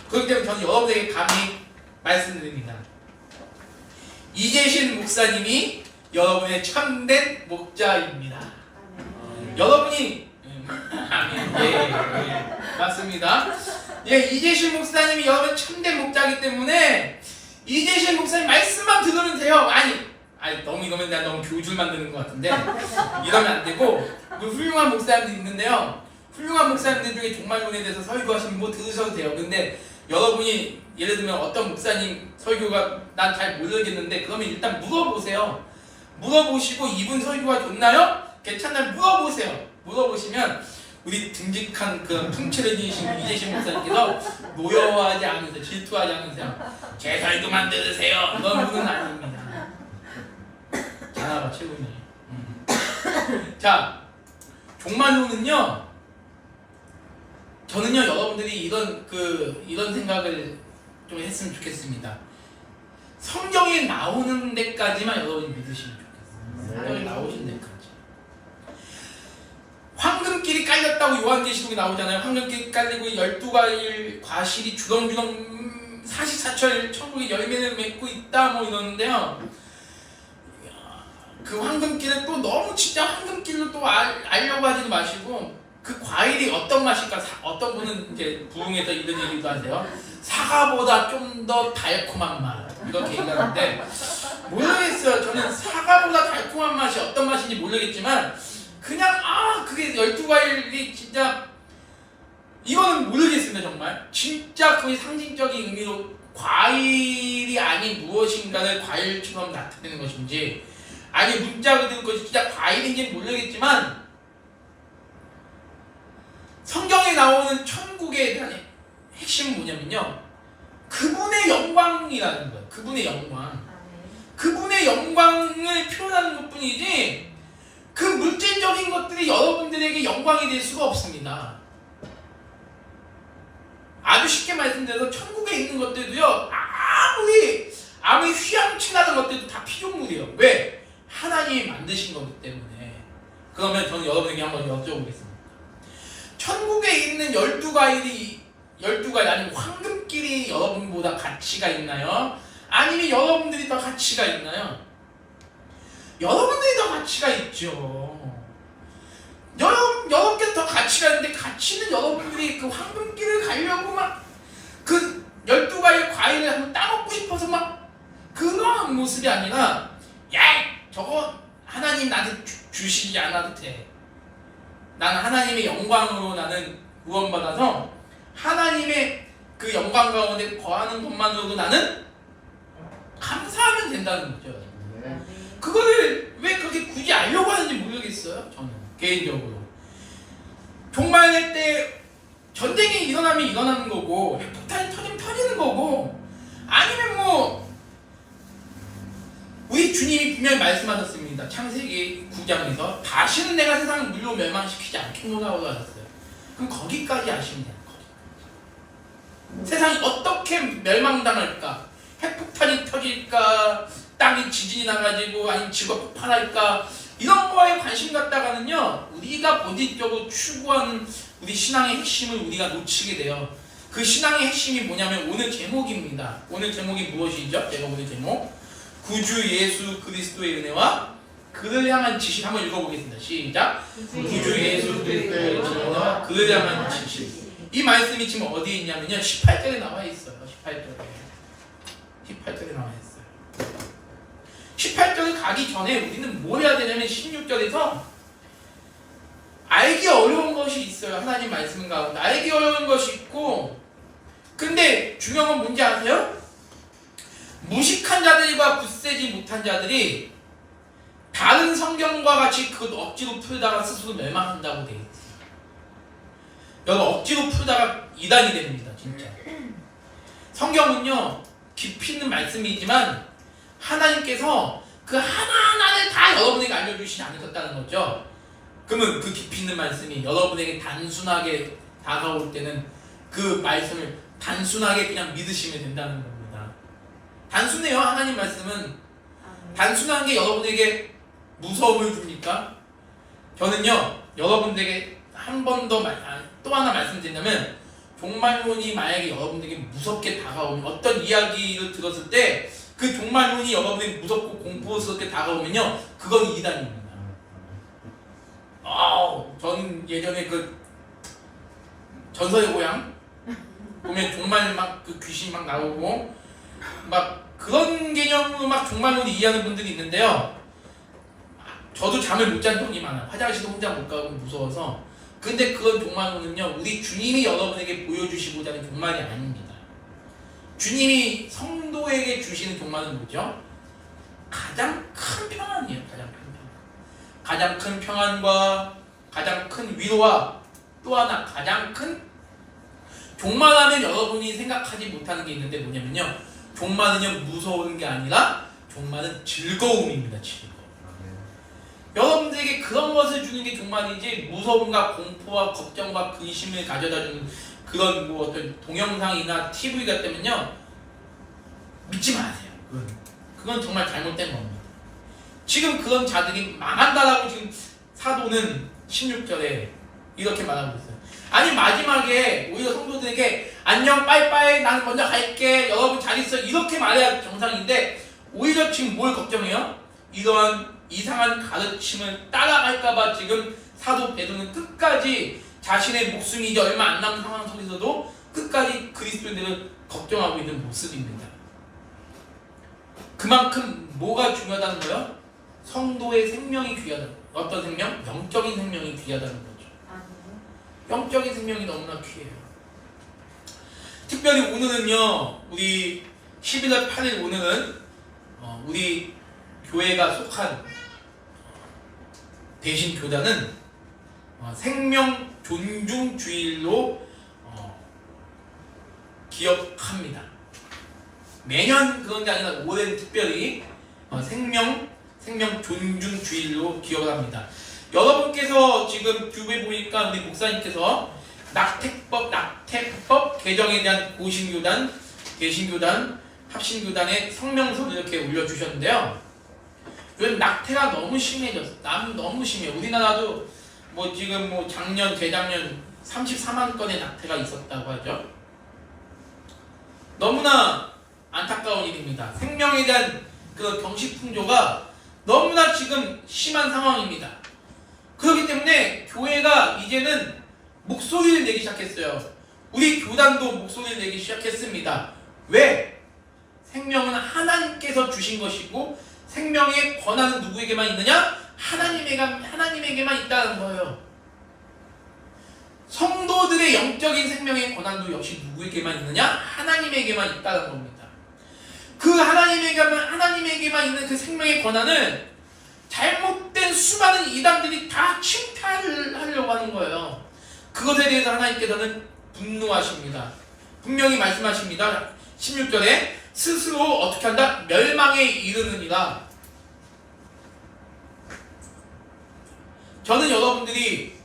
그렇기 때문에 저는 여러분에게 감히 말씀드립니다. 이재신 목사님이 여러분의 참된 목자입니다. 여러분이 맞습니다. 이재신 목사님이 여러분 참된 목자이기 때문에 이재신 목사님 말씀만 들으면 돼요. 아니 너무 이러면 내가 너무 교주를 만드는 것 같은데 이러면 안 되고, 훌륭한 목사님들이 있는데요, 훌륭한 목사님들 중에 종말론에 대해서 설교하시면 뭐 들으셔도 돼요. 근데 여러분이 예를 들면 어떤 목사님 설교가 난 잘 모르겠는데, 그러면 일단 물어보세요. 물어보시고 이분 설교가 좋나요? 괜찮나요? 물어보시면 우리 듬직한 그 풍채를 지니신 이재신 목사님께서 노여워하지 않으세요. 질투하지 않으세요. 제 설교만 들으세요. 이런 분은 아닙니다. 자나가 최고네. 자, 종말론은요, 저는요, 여러분들이 이런 생각을 좀 했으면 좋겠습니다. 성경에 나오는 데까지만 여러분이 믿으시면 좋겠어요. 성경에 나오신 데까지. 황금길이 깔렸다고 요한계시록에 나오잖아요. 황금길이 깔리고 12가지 과실이 주렁주렁 사시사철 천국의 열매를 맺고 있다 뭐 이러는데요. 그 황금길을 또 너무 진짜 황금길로 또 알려고 하지도 마시고, 그 과일이 어떤 맛일까? 어떤 분은 이제 부흥에서 이런 얘기도 하세요. 사과보다 좀 더 달콤한 맛, 이렇게 얘기하는데 모르겠어요. 저는 사과보다 달콤한 맛이 어떤 맛인지 모르겠지만 그냥 그게 12과일이 진짜, 이거는 모르겠습니다. 정말 진짜 거의 상징적인 의미로 과일이 아닌 무엇인가를 과일처럼 나타내는 것인지, 아니 문자 그대로 것이 진짜 과일인지는 모르겠지만 성경에 나오는 천국에 대한 핵심은 뭐냐면요, 그분의 영광이라는 거예요. 그분의 영광. 그분의 영광을 표현하는 것뿐이지 그 물질적인 것들이 여러분들에게 영광이 될 수가 없습니다. 아주 쉽게 말씀드려서 천국에 있는 것들도요, 아무리 휘황찬란한 것들도 다 피조물이에요. 왜? 하나님이 만드신 거기 때문에. 그러면 저는 여러분에게 한번 여쭤보겠습니다. 천국에 있는 12가일이 아니면 황금길이 여러분보다 가치가 있나요? 아니면 여러분들이 더 가치가 있나요? 여러분들이 더 가치가 있죠. 여러분께서 더 가치가 있는데, 가치는 여러분들이 그 황금길을 가려고 막 그 12가지 과일을 한번 따먹고 싶어서 막 그런 모습이 아니라, 야, 저거 하나님 나한테 주시지 않아도 돼. 나는 하나님의 영광으로 나는 구원받아서 하나님의 그 영광 가운데 거하는 것만으로도 나는 감사하면 된다는 거죠. 그거를 왜 그렇게 굳이 알려고 하는지 모르겠어요. 저는 개인적으로. 종말의 때 전쟁이 일어나면 일어나는 거고, 폭탄이 터지면 터지는 거고, 아니면 뭐 우리 주님이 분명히 말씀하셨습니다. 창세기 9장에서 다시는 내가 세상을 물로 멸망시키지 않겠노라고 하셨어요. 그럼 거기까지 아시면 돼요. 세상이 어떻게 멸망당할까? 핵폭탄이 터질까? 땅이 지진이 나가지고, 아니면 지구가 폭발할까? 이런 거에 관심 갖다가는요, 우리가 본질적으로 추구하는 우리 신앙의 핵심을 우리가 놓치게 돼요. 그 신앙의 핵심이 뭐냐면 오늘 제목입니다. 오늘 제목이 무엇이죠? 제가 오늘 제목, 구주 예수 그리스도의 은혜와 그를 향한 지식. 한번 읽어보겠습니다. 시작. 구주 예수 그리스도의 은혜와 그를 향한 지식. 이 말씀이 지금 어디에 있냐면요, 18절에 나와 있어요. 18절에 나와 있어요. 18절을 가기 전에 우리는 뭘 해야 되냐면 16절에서 알기 어려운 것이 있어요. 하나님 말씀 가운데 알기 어려운 것이 있고, 근데 중요한 건 뭔지 아세요? 무식한 자들과 굳세지 못한 자들이 다른 성경과 같이 그것 억지로 풀다가 스스로 멸망한다고 되어 있어요. 여러분, 억지로 풀다가 이단이 됩니다. 진짜. 성경은요, 깊이 있는 말씀이지만 하나님께서 그 하나하나를 다 여러분에게 알려주시지 않으셨다는 거죠. 그러면 그 깊이 있는 말씀이 여러분에게 단순하게 다가올 때는 그 말씀을 단순하게 그냥 믿으시면 된다는 겁니다. 단순해요. 하나님 말씀은. 단순한 게 여러분에게 무서움을 줍니까? 저는요, 여러분들에게 한 번 더 또 하나 말씀드린다면, 종말론이 만약에 여러분들에게 무섭게 다가오면, 어떤 이야기를 들었을 때 그 종말론이 여러분에게 무섭고 공포스럽게 다가오면요, 그건 이단입니다. 저는 예전에 그 전설의 고향 보면 종말 막 그 귀신 막 나오고 막 그런 개념으로 막 종말론을 이해하는 분들이 있는데요, 저도 잠을 못 잔 적이 많아요. 화장실도 혼자 못 가고 무서워서. 근데 그런 종말론은요, 우리 주님이 여러분에게 보여주시고자 하는 종말이 아닙니다. 주님이 성도에게 주시는 종말은 뭐죠? 가장 큰 평안이에요. 가장 큰 평안과 가장 큰 위로와 또 하나 가장 큰, 종말하면 여러분이 생각하지 못하는 게 있는데 뭐냐면요, 종말은요 무서운 게 아니라 종말은 즐거움입니다. 즐거움. 여러분들에게 그런 것을 주는 게 종말이지, 무서움과 공포와 걱정과 근심을 가져다주는 그런 뭐 어떤 동영상이나 TV 같다면요, 믿지 마세요. 그건 정말 잘못된 겁니다. 지금 그런 자들이 망한다라고 지금 사도는 16절에 이렇게 말하고 있어요. 아니, 마지막에 오히려 성도들에게 안녕 빠이빠이 나는 먼저 갈게 여러분 잘 있어 이렇게 말해야 정상인데, 오히려 지금 뭘 걱정해요? 이러한 이상한 가르침을 따라갈까봐 지금 사도 베드로는 끝까지 자신의 목숨이 이제 얼마 안 남은 상황 속에서도 끝까지 그리스도인들을 걱정하고 있는 모습입니다. 그만큼 뭐가 중요하다는 거예요? 성도의 생명이 귀하다는 거예요. 어떤 생명? 영적인 생명이 귀하다는 거죠. 영적인 생명이 너무나 귀해요. 특별히 오늘은요, 우리 11월 8일 오늘은 우리 교회가 속한 대신교단은 생명 존중 주일로 기억합니다. 매년 그런 게 아니라 올해는 특별히 생명 존중 주일로 기억을 합니다. 여러분께서 지금 뷰에 보니까 우리 목사님께서 낙태법 개정에 대한 고신교단, 개신교단, 합신교단의 성명서를 이렇게 올려주셨는데요. 요즘 낙태가 너무 심해졌어. 너무 심해. 우리나라도 뭐 지금 뭐 작년, 재작년 34만 건의 낙태가 있었다고 하죠. 너무나 안타까운 일입니다. 생명에 대한 그 경시풍조가 너무나 지금 심한 상황입니다. 그렇기 때문에 교회가 이제는 목소리를 내기 시작했어요. 우리 교단도 목소리를 내기 시작했습니다. 왜? 생명은 하나님께서 주신 것이고 생명의 권한은 누구에게만 있느냐? 하나님에게만 있다는 거예요. 성도들의 영적인 생명의 권한도 역시 누구에게만 있느냐? 하나님에게만 있다는 겁니다. 그 하나님에게만 있는 그 생명의 권한을 잘못된 수많은 이단들이 다 침탈하려고 하는 거예요. 그것에 대해서 하나님께서는 분노하십니다. 분명히 말씀하십니다. 16절에 스스로 어떻게 한다? 멸망에 이르느니라. 저는 여러분들이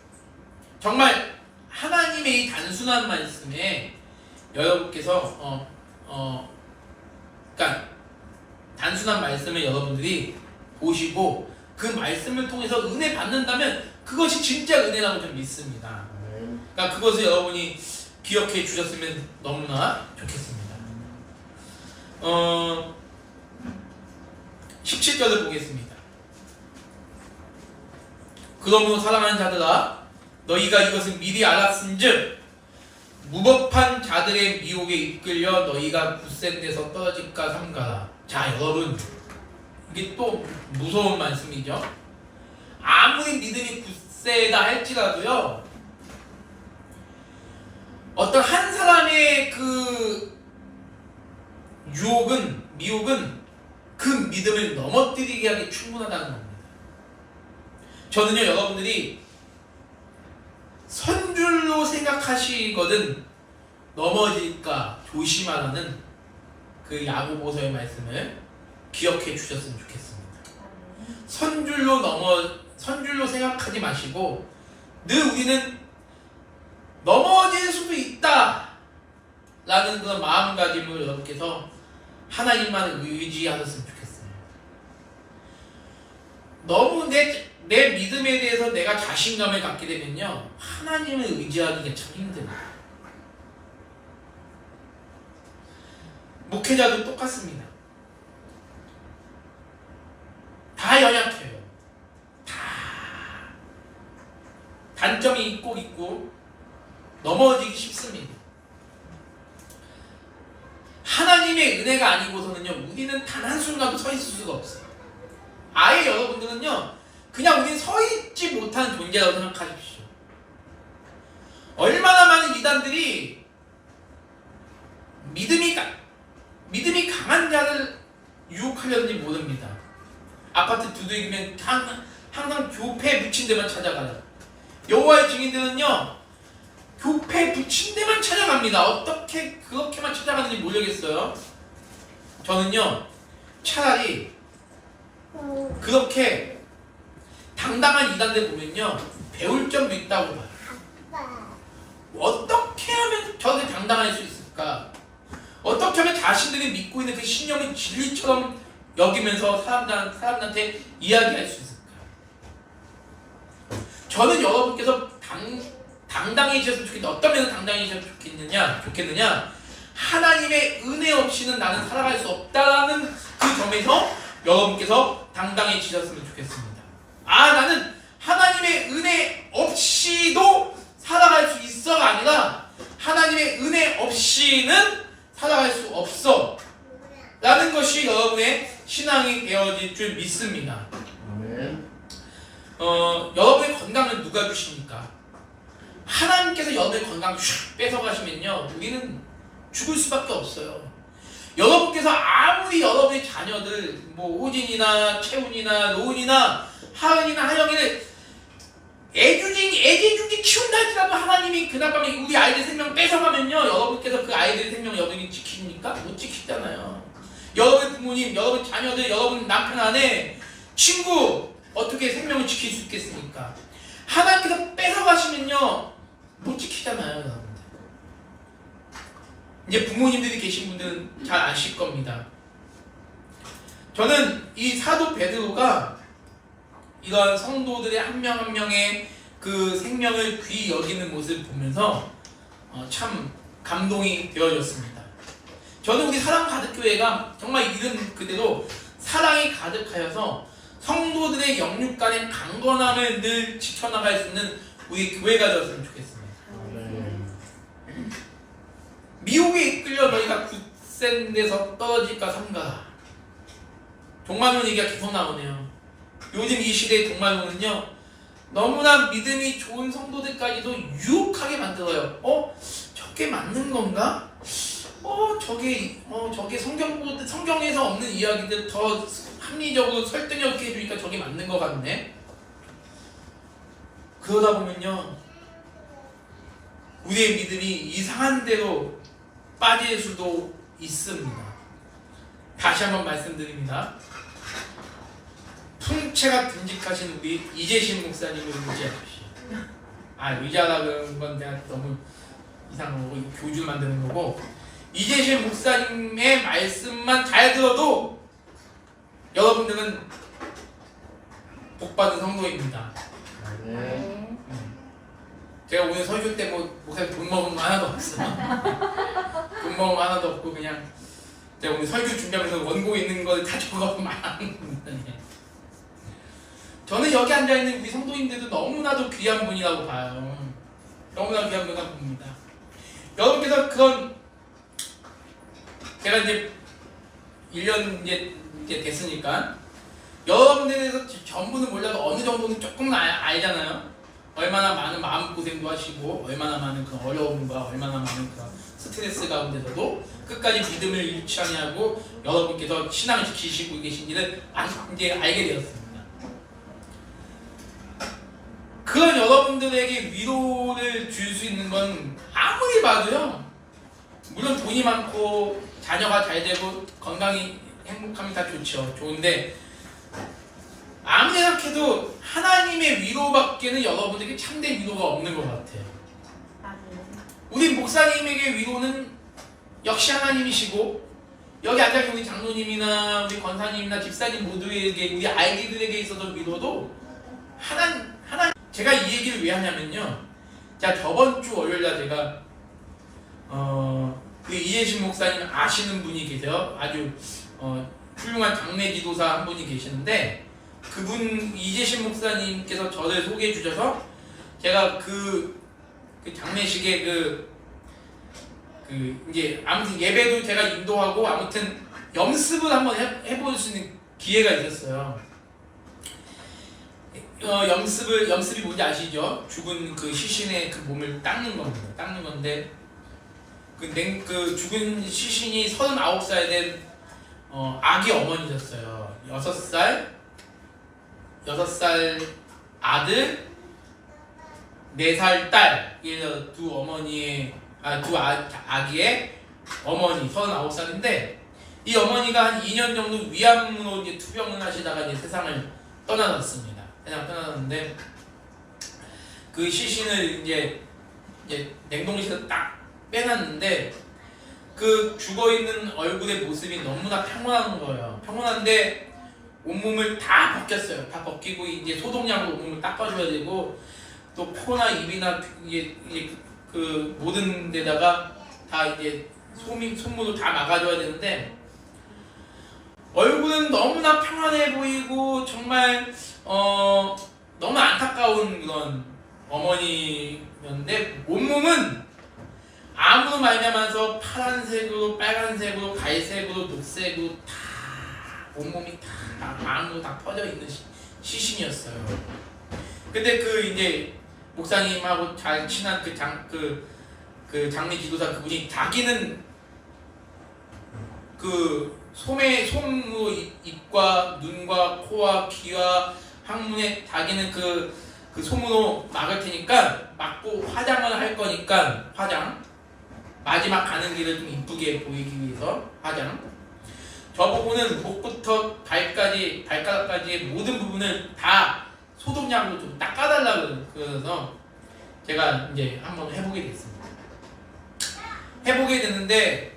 정말 하나님의 이 단순한 말씀에 여러분께서 그러니까 단순한 말씀을 여러분들이 보시고 그 말씀을 통해서 은혜 받는다면 그것이 진짜 은혜라고 저는 믿습니다. 그러니까 그것을 여러분이 기억해 주셨으면 너무나 좋겠습니다. 17절을 보겠습니다. 그러므로 사랑하는 자들아 너희가 이것을 미리 알았은즉 무법한 자들의 미혹에 이끌려 너희가 굳센 데서 떨어질까 삼가라. 자 여러분 이게 또 무서운 말씀이죠. 아무리 믿음이 굳세다 할지라도요 어떤 한 사람의 그 미혹은 그 믿음을 넘어뜨리게 하기 충분하다는 겁니다. 저는요 여러분들이 선줄로 생각하시거든 넘어질까 조심하라는 그 야고보서의 말씀을 기억해 주셨으면 좋겠습니다. 선줄로 생각하지 마시고 늘 우리는 넘어질 수도 있다 라는 그런 마음가짐을 여러분께서 하나님만 의지하셨으면 좋겠어요. 너무 내 믿음에 대해서 내가 자신감을 갖게 되면요 하나님을 의지하기가 참 힘들어요. 목회자도 똑같습니다. 다 연약해요. 다 단점이 꼭 있고 넘어지기 쉽습니다. 하나님의 은혜가 아니고서는요 우리는 단 한순간도 서 있을 수가 없어요. 아예 여러분들은요 그냥 우리는 서 있지 못하는 존재라고 생각하십시오. 얼마나 많은 이단들이 믿음이 강한 자를 유혹하려는지 모릅니다. 아파트 두들기면 항상 교패 붙인 데만 찾아가요. 여호와의 증인들은요 교패 붙인 데만 찾아갑니다. 어떻게 그렇게만 찾아가는지 모르겠어요. 저는요 차라리 그렇게 당당한 이단들 보면요 배울 점도 있다고 봐요. 어떻게 하면 저렇게 당당할 수 있을까? 어떻게 하면 자신들이 믿고 있는 그 신념을 진리처럼 여기면서 사람들한테 이야기할 수 있을까? 저는 여러분께서 당당해지셨으면 좋겠는데 어떤 면에서 당당해지셨으면 좋겠느냐? 하나님의 은혜 없이는 나는 살아갈 수 없다라는 그 점에서 여러분께서 당당해지셨으면 좋겠습니다. 나는 하나님의 은혜 없이도 살아갈 수 있어가 아니라 하나님의 은혜 없이는 살아갈 수 없어 라는 것이 여러분의 신앙이 되어질 줄 믿습니다. 아멘. 여러분의 건강은 누가 주십니까? 하나님께서 여러분의 건강 슉 뺏어가시면요 우리는 죽을 수밖에 없어요. 여러분께서 아무리 여러분의 자녀들 호진이나 채훈이나 로운이나 하은이나 하영이를 애지중지 키운다 할지라도 하나님이 그나마 우리 아이들 생명 뺏어가면요, 여러분께서 그 아이들의 생명 여러분이 지킵니까? 못 지키잖아요. 여러분 부모님, 여러분 자녀들, 여러분 남편, 아내, 친구 어떻게 생명을 지킬 수 있겠습니까? 하나님께서 뺏어가시면요 못 지키잖아요, 여러분들. 이제 부모님들이 계신 분들은 잘 아실 겁니다. 저는 이 사도 베드로가 이런 성도들의 한 명 한 명의 그 생명을 귀히 여기는 모습을 보면서 참 감동이 되어졌습니다. 저는 우리 사랑 가득교회가 정말 이름 그대로 사랑이 가득하여서 성도들의 영육 간의 강건함을 늘 지켜나갈 수 있는 우리 교회가 되었으면 좋겠습니다. 미혹에 이끌려 너희가 굳센 데서 떨어질까 삼가. 종말론 얘기가 계속 나오네요. 요즘 이 시대의 종말론은요, 너무나 믿음이 좋은 성도들까지도 유혹하게 만들어요. 저게 맞는 건가? 저게 성경에서 없는 이야기들 더 합리적으로 설득력 있게 해주니까 저게 맞는 것 같네. 그러다 보면요, 우리의 믿음이 이상한 데로 빠질 수도 있습니다. 다시 한번 말씀드립니다. 풍채가 듬직하신 우리 이재신 목사님을 의지하십시오. 의자라는 건 내가 너무 이상하고 교주 만드는 거고, 이재신 목사님의 말씀만 잘 들어도 여러분들은 복받은 성도입니다. 제가 오늘 설교 때 목사님 돈 먹은 거 하나도 없어. 돈 먹은 거 하나도 없고 그냥 제가 오늘 설교 준비하면서 원고에 있는 걸 다 적어서 말하는 겁니다. 저는 여기 앉아있는 우리 성도님들도 너무나도 귀한 분이라고 봐요. 너무나 귀한 분이라고 봅니다. 여러분께서 그런 제가 이제 1년 이제 됐으니까 여러분들에 대해서 전부는 몰라도 어느 정도는 조금 알잖아요. 얼마나 많은 마음고생도 하시고 얼마나 많은 그 어려움과 얼마나 많은 그 스트레스 가운데서도 끝까지 믿음을 잃지 않냐고 여러분께서 신앙을 지키시고 계신지를 이제 알게 되었습니다. 그런 여러분들에게 위로를 줄 수 있는 건 아무리 봐도요, 물론 돈이 많고 자녀가 잘 되고 건강이 행복하면 다 좋죠. 좋은데 아무리 생각해도 하나님의 위로밖에는 여러분에게 참된 위로가 없는 것 같아요. 우리 목사님에게 위로는 역시 하나님이시고, 여기 앉아계신 우리 장로님이나 우리 권사님이나 집사님 모두에게, 우리 아이들에게 있어서 위로도 하나님. 제가 이 얘기를 왜 하냐면요, 자, 저번 주 월요일날 제가 그 이재신 목사님 아시는 분이 계세요. 아주 훌륭한 장례 기도사 한 분이 계시는데, 그분 이재신 목사님께서 저를 소개해 주셔서 제가 그 장례식에 이제 아무튼 예배도 제가 인도하고 아무튼 염습을 한번 해볼 수 있는 기회가 있었어요. 염습이 뭔지 아시죠? 죽은 그 시신의 그 몸을 닦는 겁니다. 닦는 건데 그 죽은 시신이 39살 된 아기 어머니셨어요. 6살 아들, 4살 딸, 두 어머니의 두 아기의 어머니 39살인데, 이 어머니가 한 2년 정도 위암으로 이제 투병을 하시다가 이제 세상을 떠나셨습니다. 세상 떠나셨는데, 그 시신을 이제 냉동실에 딱 빼놨는데, 그 죽어있는 얼굴의 모습이 너무나 평온한 거예요. 평온한데 온몸을 다 벗겼어요. 다 벗기고 이제 소독약으로 온몸을 닦아줘야 되고, 또 코나 입이나 이게 그 모든 데다가 다 이제 손으로 다 막아줘야 되는데, 얼굴은 너무나 평안해 보이고 정말 너무 안타까운 그런 어머니였는데, 온몸은 암으로 말미암아서 파란색으로, 빨간색으로, 갈색으로, 녹색으로 다 온몸이 다 암으로 다 퍼져 있는 시신이었어요. 근데 이제 목사님하고 잘 친한 그 장례 기도사 그분이, 자기는 솜으로 입과 눈과 코와 귀와 항문에 자기는 그 그 솜으로 막을 테니까 막고 화장을 할 거니까 화장 마지막 가는 길을 좀 이쁘게 보이기 위해서 화장 저보고는 목부터 발가락까지의 모든 부분을 다 소독약으로 좀 닦아달라고 그래서 제가 이제 한번 해보게 됐습니다. 해보게 됐는데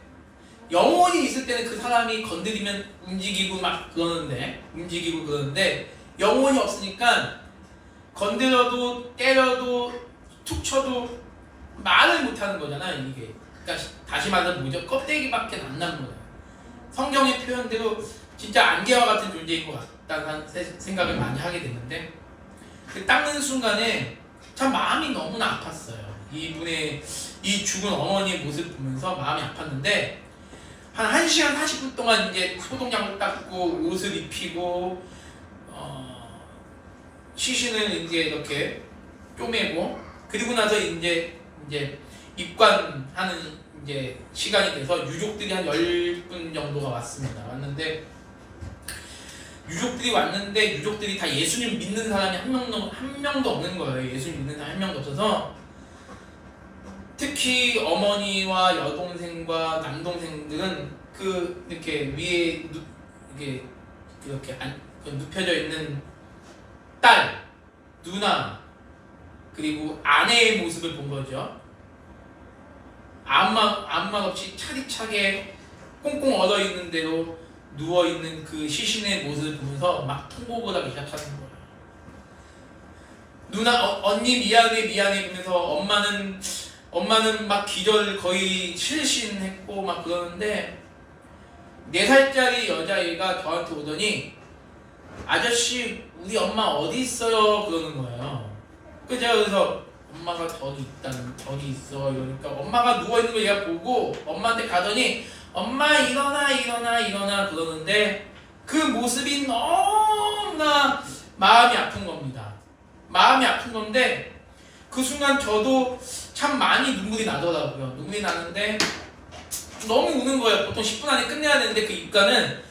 영혼이 있을 때는 그 사람이 건드리면 움직이고 그러는데 영혼이 없으니까 건드려도 때려도 툭 쳐도 말을 못하는 거잖아 이게. 그러니까 다시 말하면 뭐죠? 껍데기밖에 안 남는 거잖아. 성경의 표현대로 진짜 안개와 같은 존재인 것 같다는 생각을 많이 하게 됐는데 그 닦는 순간에 참 마음이 너무나 아팠어요. 이분의 이 죽은 어머니의 모습을 보면서 마음이 아팠는데 한 1시간 40분 동안 이제 소독약을 닦고 옷을 입히고 시신을 이제 이렇게 쪼매고 그리고 나서 이제 입관하는 이제 시간이 돼서 유족들이 한 10분 정도가 왔는데 유족들이 다 예수님 믿는 사람이 한 명도 없는 거예요. 예수님 믿는 사람이 한 명도 없어서 특히 어머니와 여동생과 남동생들은 그 이렇게 위에 이렇게 눕혀져 있는 딸, 누나 그리고 아내의 모습을 본 거죠. 아무 말 없이 차디차게 꽁꽁 얼어 있는 대로 누워 있는 그 시신의 모습을 보면서 막 통곡을 하기 시작하는 거예요. 누나 언니 미안해 그러면서 엄마는 막 기절 거의 실신했고 막 그러는데 4살짜리 여자애가 저한테 오더니 아저씨 우리 엄마 어디 있어요 그러는 거예요. 그래서 제가 그래서 엄마가 저기 있어 이러니까 엄마가 누워있는 걸 얘가 보고 엄마한테 가더니 엄마 일어나 그러는데 그 모습이 너무나 마음이 아픈 겁니다. 마음이 아픈 건데 그 순간 저도 참 많이 눈물이 나더라고요. 눈물이 나는데 너무 우는 거예요. 보통 10분 안에 끝내야 되는데 그 입가는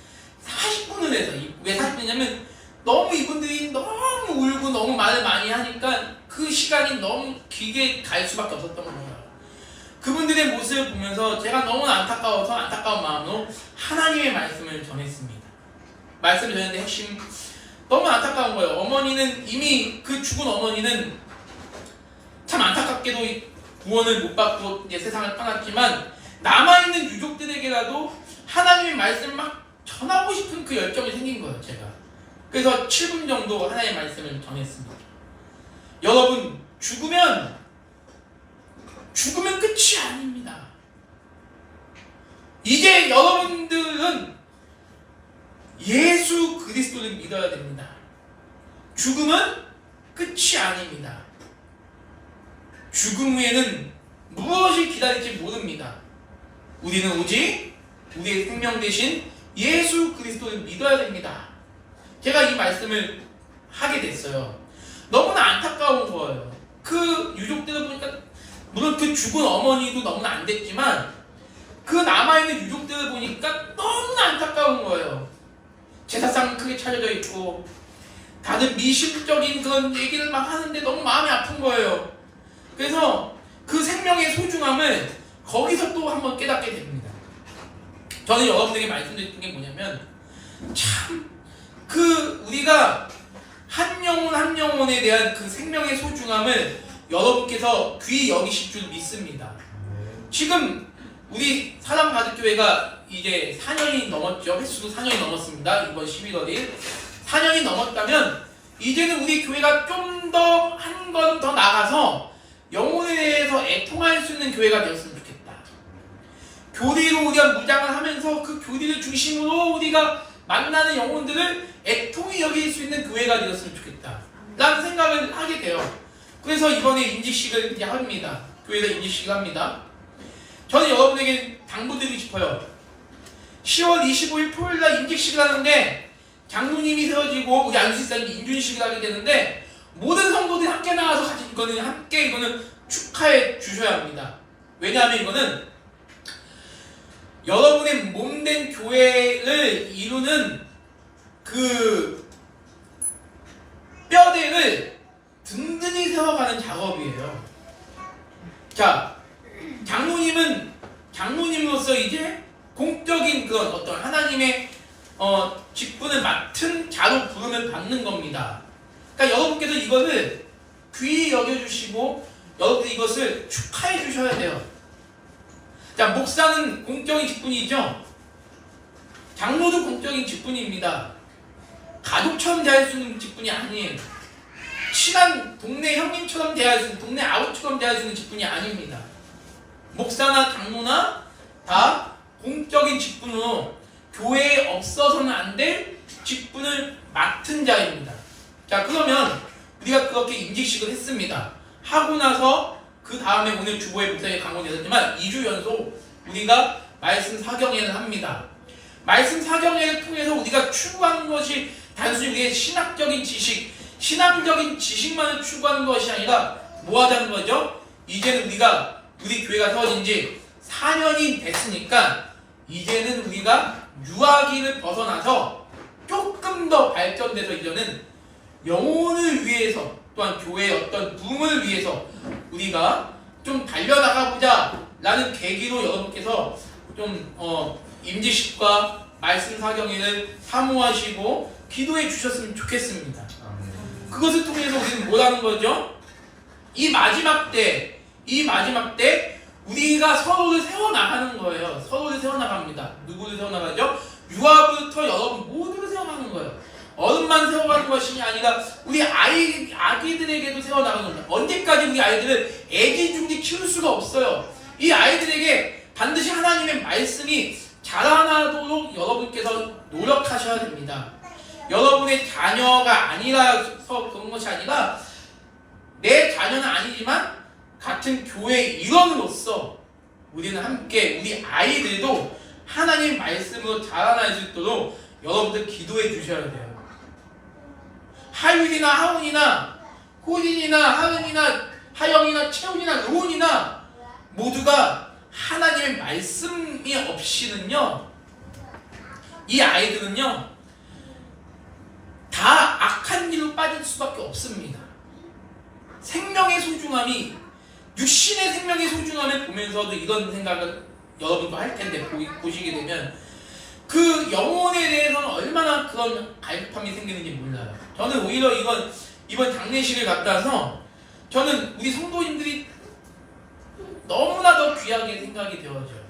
40분을 해서 왜 40분이냐면 너무 이분들이 너무 울고 너무 말을 많이 하니까 그 시간이 너무 길게 갈 수밖에 없었던 거예요. 그분들의 모습을 보면서 제가 너무 안타까워서 안타까운 마음으로 하나님의 말씀을 전했습니다. 말씀을 전했는데 핵심 너무 안타까운 거예요. 어머니는 이미 그 죽은 어머니는 참 안타깝게도 구원을 못 받고 이제 세상을 떠났지만 남아있는 유족들에게라도 하나님의 말씀을 막 전하고 싶은 그 열정이 생긴 거예요. 제가 그래서 7분 정도 하나님의 말씀을 전했습니다. 여러분 죽으면 끝이 아닙니다. 이제 여러분들은 예수 그리스도를 믿어야 됩니다. 죽음은 끝이 아닙니다. 죽음 후에는 무엇이 기다릴지 모릅니다. 우리는 오직 우리의 생명 대신 예수 그리스도를 믿어야 됩니다. 제가 이 말씀을 하게 됐어요. 너무나 안타까운 거예요. 그 유족들을 보니까 물론 그 죽은 어머니도 너무나 안 됐지만 그 남아있는 유족들을 보니까 너무나 안타까운 거예요. 제사상 크게 차려져 있고 다들 미심적인 그런 얘기를 막 하는데 너무 마음이 아픈 거예요. 그래서 그 생명의 소중함을 거기서 또 한번 깨닫게 됩니다. 저는 여러분에게 말씀드린 게 뭐냐면 참 그 우리가 한 영혼에 대한 그 생명의 소중함을 여러분께서 귀히 여기실 줄 믿습니다. 지금 우리 사랑가족교회가 이제 4년이 넘었죠. 횟수도 4년이 넘었습니다. 이번 11월에 4년이 넘었다면 이제는 우리 교회가 좀 더 한 번 더 나가서 영혼에 대해서 애통할 수 있는 교회가 되었으면 좋겠다. 교리로 우리가 무장을 하면서 그 교리를 중심으로 우리가 만나는 영혼들을 애통히 여길 수 있는 교회가 되었으면 좋겠다 라는 생각을 하게 돼요. 그래서 이번에 인직식을 이제 합니다. 교회에서 인직식을 합니다. 저는 여러분에게 당부드리고 싶어요. 10월 25일 토요일날 인직식을 하는데 장로님이 세워지고 우리 안수집사님이 인준식을 하게 되는데 모든 성도들이 함께 나와서 같이 이거는 축하해 주셔야 합니다. 왜냐하면 이거는 여러분의 몸된 교회를 이루는 그 뼈대를 든든히 세워가는 작업이에요. 자, 장로님으로서 이제 공적인 그런 어떤 하나님의 직분을 맡은 자로 부름을 받는 겁니다. 그러니까 여러분께서 이거를 귀히 여겨주시고 여러분들 이것을 축하해 주셔야 돼요. 자, 목사는 공적인 직분이죠. 장로도 공적인 직분입니다. 가족처럼 대할 수 있는 직분이 아니에요. 친한 동네 형님처럼 대할 수 있는, 동네 아우처럼 대할 수 있는 직분이 아닙니다. 목사나 장로나 다 공적인 직분으로 교회에 없어서는 안 될 직분을 맡은 자입니다. 자, 그러면 우리가 그렇게 임직식을 했습니다. 하고 나서 그 다음에 오늘 주보의 목사에 강론했었지만 2주 연속 우리가 말씀 사경회를 합니다. 말씀 사경회를 통해서 우리가 추구하는 것이 단순히 우리의 신학적인 지식, 신앙적인 지식만을 추구하는 것이 아니라 뭐 하자는 거죠? 이제는 우리 교회가 세워진 지 4년이 됐으니까 이제는 우리가 유아기를 벗어나서 조금 더 발전돼서 이제는 영혼을 위해서 또한 교회의 어떤 부흥을 위해서 우리가 좀 달려나가보자 라는 계기로 여러분께서 좀 임직식과 말씀 사경회를 사모하시고 기도해 주셨으면 좋겠습니다. 그것을 통해서 우리는 뭐라는 거죠? 이 마지막 때 우리가 서로를 세워나가는 거예요. 서로를 세워나갑니다. 누구를 세워나가죠? 유아부터 여러분 모두를 세워나가는 거예요. 어른만 세워가는 것이 아니라 우리 아기들에게도 세워나가는 겁니다. 언제까지 우리 아이들을 애지중지 키울 수가 없어요. 이 아이들에게 반드시 하나님의 말씀이 자라나도록 여러분께서 노력하셔야 됩니다. 여러분의 자녀가 아니라서 그런 것이 아니라 내 자녀는 아니지만 같은 교회의 일원으로서 우리는 함께 우리 아이들도 하나님 말씀으로 자라날 수 있도록 여러분들 기도해 주셔야 돼요. 하율이나 하은이나 호진이나 하은이나 하영이나 채훈이나 로운이나 모두가 하나님의 말씀이 없이는요, 이 아이들은요 다 악한 길로 빠질 수밖에 없습니다. 생명의 소중함이, 육신의 생명의 소중함을 보면서도 이런 생각을 여러분도 할 텐데 보시게 되면 그 영혼에 대해서는 얼마나 그런 갈급함이 생기는지 몰라요. 저는 오히려 이번 장례식을 갔다 와서 저는 우리 성도님들이 너무나 더 귀하게 생각이 되어져요.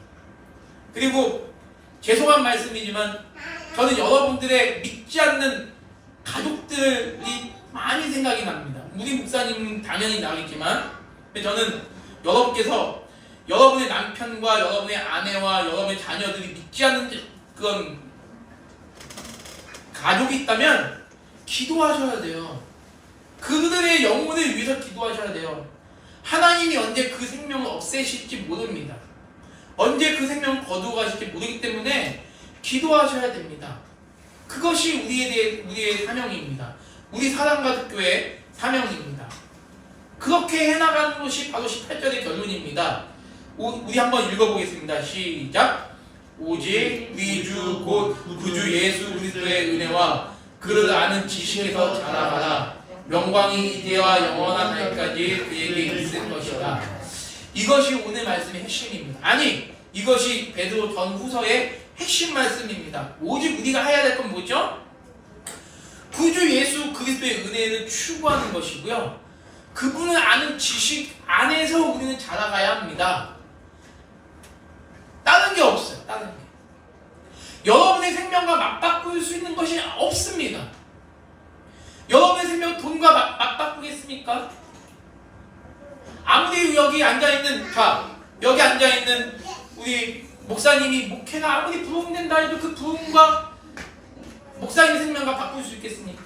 그리고 죄송한 말씀이지만 저는 여러분들의 믿지 않는 가족들이 많이 생각이 납니다. 우리 목사님은 당연히 나겠지만 저는 여러분께서 여러분의 남편과 여러분의 아내와 여러분의 자녀들이 믿지 않는 그런 가족이 있다면 기도하셔야 돼요. 그들의 영혼을 위해서 기도하셔야 돼요. 하나님이 언제 그 생명을 없애실지 모릅니다. 언제 그 생명을 거두어 가실지 모르기 때문에 기도하셔야 됩니다. 그것이 우리의 사명입니다. 우리 사랑가족교회의 사명입니다. 그렇게 해나가는 것이 바로 18절의 결론입니다. 우리 한번 읽어보겠습니다. 시작. 오직 우리 주 곧 구주 예수 그리스도의 은혜와 그를 아는 지식에서 자라가라. 명광이 이제와 영원한 날까지 그에게 있을 것이다. 이것이 오늘 말씀의 핵심입니다. 아니, 이것이 베드로 전후서의 핵심 말씀입니다. 오직 우리가 해야 될 건 뭐죠? 구주 예수 그리스도의 은혜를 추구하는 것이고요. 그분을 아는 지식 안에서 우리는 자라가야 합니다. 다른 게 없어요. 다른 게. 여러분의 생명과 맞바꿀 수 있는 것이 없습니다. 여러분의 생명 돈과 맞바꾸겠습니까? 아무리 여기 앉아있는 여기 앉아있는 우리 목사님이 목회가 아무리 부흥된다 해도 그 부흥과 목사님의 생명과 바꿀 수 있겠습니까?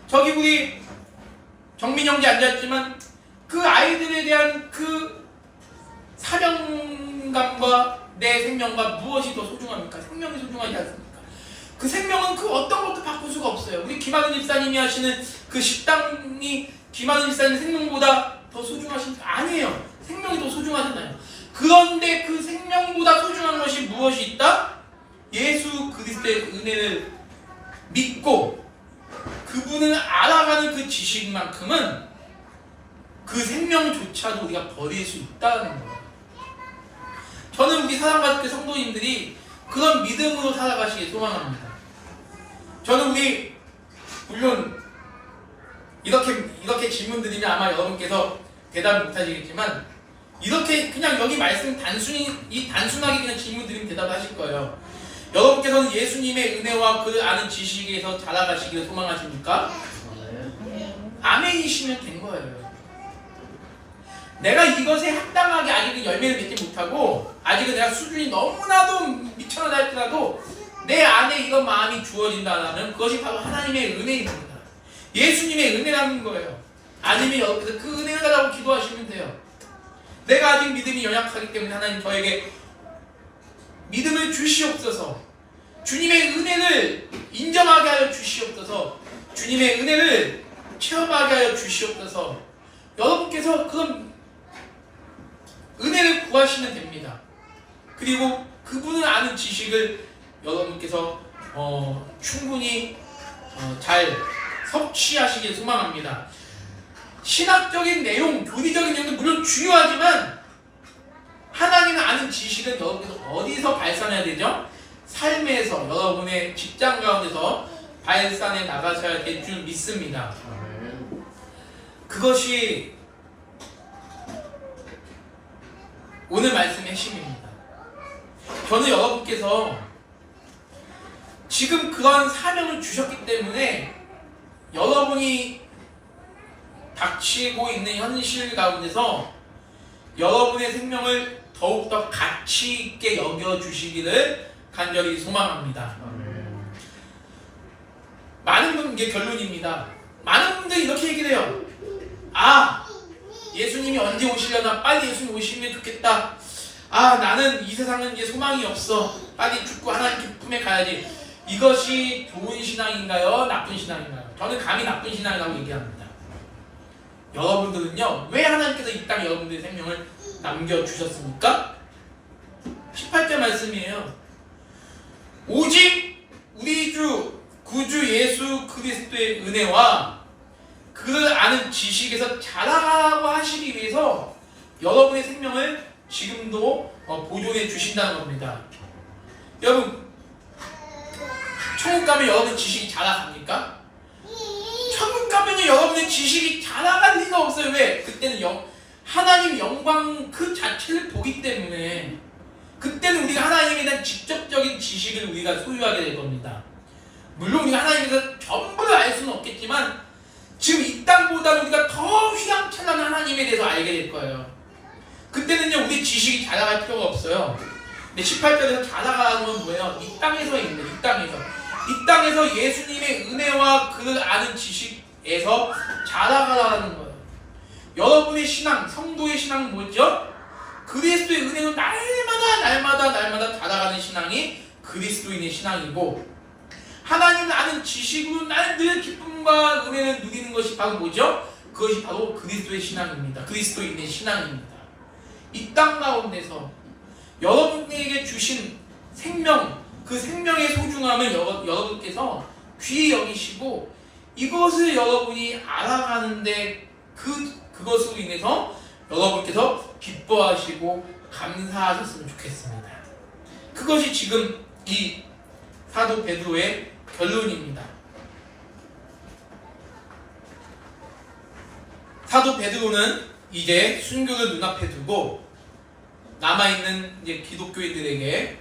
저기 우리 정민 형제 앉았지만 그 아이들에 대한 그 사명감과 내 생명과 무엇이 더 소중합니까? 생명이 소중하지 않습니까? 그 생명은 그 어떤 것도 바꿀 수가 없어요. 우리 김하는 집사님이 하시는 그 식당이 김하는 집사님 생명보다 더 소중하십니까? 아니에요. 생명이 더 소중하잖아요. 그런데 그 생명보다 소중한 것이 무엇이 있다? 예수 그리스도의 은혜를 믿고 그 그분을 알아가는 그 지식만큼은 그 생명조차도 우리가 버릴 수 있다는 거예요. 저는 우리 사랑받을 성도님들이 그런 믿음으로 살아가시길 소망합니다. 저는 물론 이렇게 질문 드리면 아마 여러분께서 대답을 못하시겠지만, 이렇게 그냥 여기 말씀 단순하게 그냥 질문 드리면 대답하실 거예요. 여러분께서는 예수님의 은혜와 그 아는 지식에서 자라가시기를 소망하십니까? 아멘이시면 된 거예요. 내가 이것에 합당하게 아직은 열매를 맺지 못하고, 아직은 내가 수준이 너무나도 미쳐나다 할지라도 내 안에 이런 마음이 주어진다면 그것이 바로 하나님의 은혜입니다. 예수님의 은혜라는 거예요. 아니면 여러분께서 그 은혜를 달라고 기도하시면 돼요. 내가 아직 믿음이 연약하기 때문에 하나님 저에게 믿음을 주시옵소서, 주님의 은혜를 인정하게 하여 주시옵소서, 주님의 은혜를 체험하게 하여 주시옵소서. 여러분께서 그런 은혜를 구하시면 됩니다. 그리고 그분을 아는 지식을 여러분께서 충분히 잘 섭취하시길 소망합니다. 신학적인 내용, 교리적인 내용도 물론 중요하지만 하나님을 아는 지식은 여러분께서 어디서 발산해야 되죠? 삶에서, 여러분의 직장 가운데서 발산해 나가셔야 될 줄 믿습니다. 그것이 오늘 말씀의 핵심입니다. 저는 여러분께서 지금 그런 사명을 주셨기 때문에 여러분이 닥치고 있는 현실 가운데서 여러분의 생명을 더욱더 가치 있게 여겨주시기를 간절히 소망합니다. 많은 분, 이게 결론입니다. 많은 분들이 이렇게 얘기를 해요. 예수님이 언제 오시려나, 빨리 예수님 오시면 좋겠다. 나는 이 세상은 이제 소망이 없어, 빨리 죽고 하나님 품에 가야지. 이것이 좋은 신앙인가요? 나쁜 신앙인가요? 저는 감히 나쁜 신앙이라고 얘기합니다. 여러분들은요, 왜 하나님께서 이 땅에 여러분들의 생명을 남겨주셨습니까? 18절 말씀이에요. 오직 우리 주 구주 예수 그리스도의 은혜와 그를 아는 지식에서 자라가라고 하시기 위해서 여러분의 생명을 지금도 보존해 주신다는 겁니다. 여러분, 천국 가면 여러분 지식이 자라갑니까? 천국 가면 여러분의 지식이 자라갈 리가 없어요. 왜? 그때는 하나님 영광 그 자체를 보기 때문에, 그때는 우리가 하나님에 대한 직접적인 지식을 우리가 소유하게 될 겁니다. 물론 우리가 하나님에 대해서 전부를 알 수는 없겠지만 지금 이 땅보다는 우리가 더 휘황찬란한 하나님에 대해서 알게 될 거예요. 그때는요, 우리 지식이 자라갈 필요가 없어요. 근데 18절에서 자라가는 건 뭐예요? 이 땅에서 있는, 이 땅에서 예수님의 은혜와 그를 아는 지식에서 자라가라는 거예요. 여러분의 신앙, 성도의 신앙은 뭐죠? 그리스도의 은혜로 날마다 자라가는 신앙이 그리스도인의 신앙이고, 하나님을 아는 지식으로 늘 기쁨과 은혜를 누리는 것이 바로 뭐죠? 그것이 바로 그리스도의 신앙입니다. 그리스도인의 신앙입니다. 이 땅 가운데서 여러분에게 주신 생명, 그 생명의 소중함을 여러분께서 귀히 여기시고 이것을 여러분이 알아가는데 그것으로 인해서 여러분께서 기뻐하시고 감사하셨으면 좋겠습니다. 그것이 지금 이 사도 베드로의 결론입니다. 사도 베드로는 이제 순교를 눈앞에 두고 남아있는 이제 기독교인들에게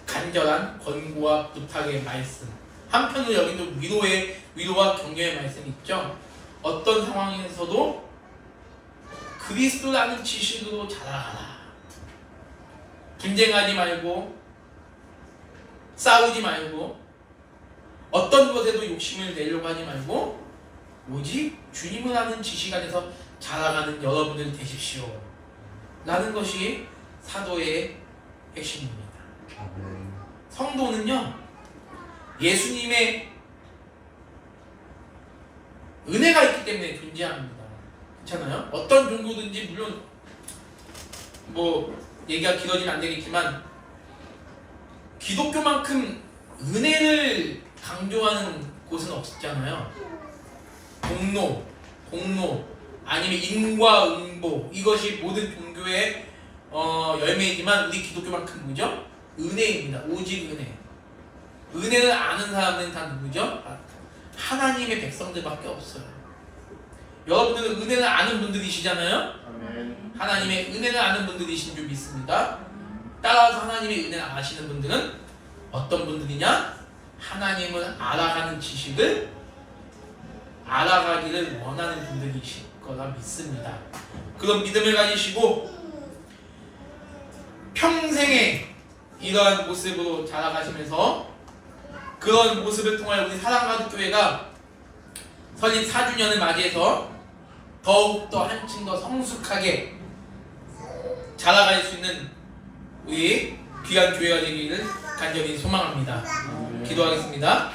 간절한 권고와 부탁의 말씀, 한편으로 여기도 위로와 격려의 말씀이 있죠. 어떤 상황에서도 그리스도라는 지식으로 자라가라. 분쟁하지 말고 싸우지 말고 어떤 것에도 욕심을 내려고 하지 말고 오직 주님을 아는 지식 안에서 자라가는 여러분들 되십시오 라는 것이 사도의 핵심입니다. 성도는요, 예수님의 은혜가 있기 때문에 존재합니다. 괜찮아요? 어떤 종교든지, 물론 얘기가 길어지면 안 되겠지만 기독교만큼 은혜를 강조하는 곳은 없잖아요. 공로, 아니면 인과응보, 이것이 모든 종교의 열매이지만 우리 기독교만큼 뭐죠? 은혜입니다. 오직 은혜. 은혜를 아는 사람들은 다 누구죠? 하나님의 백성들밖에 없어요. 여러분들은 은혜를 아는 분들이시잖아요. 하나님의 은혜를 아는 분들이신 줄 믿습니다. 따라서 하나님의 은혜를 아시는 분들은 어떤 분들이냐? 하나님을 알아가는 지식을 알아가기를 원하는 분들이실 거라 믿습니다. 그런 믿음을 가지시고 평생에 이러한 모습으로 자라가시면서 그런 모습을 통하여 우리 사랑가족교회가 설립 4주년을 맞이해서 더욱더 한층 더 성숙하게 자라갈 수 있는 우리 귀한 교회가 되기를 간절히 소망합니다. 기도하겠습니다.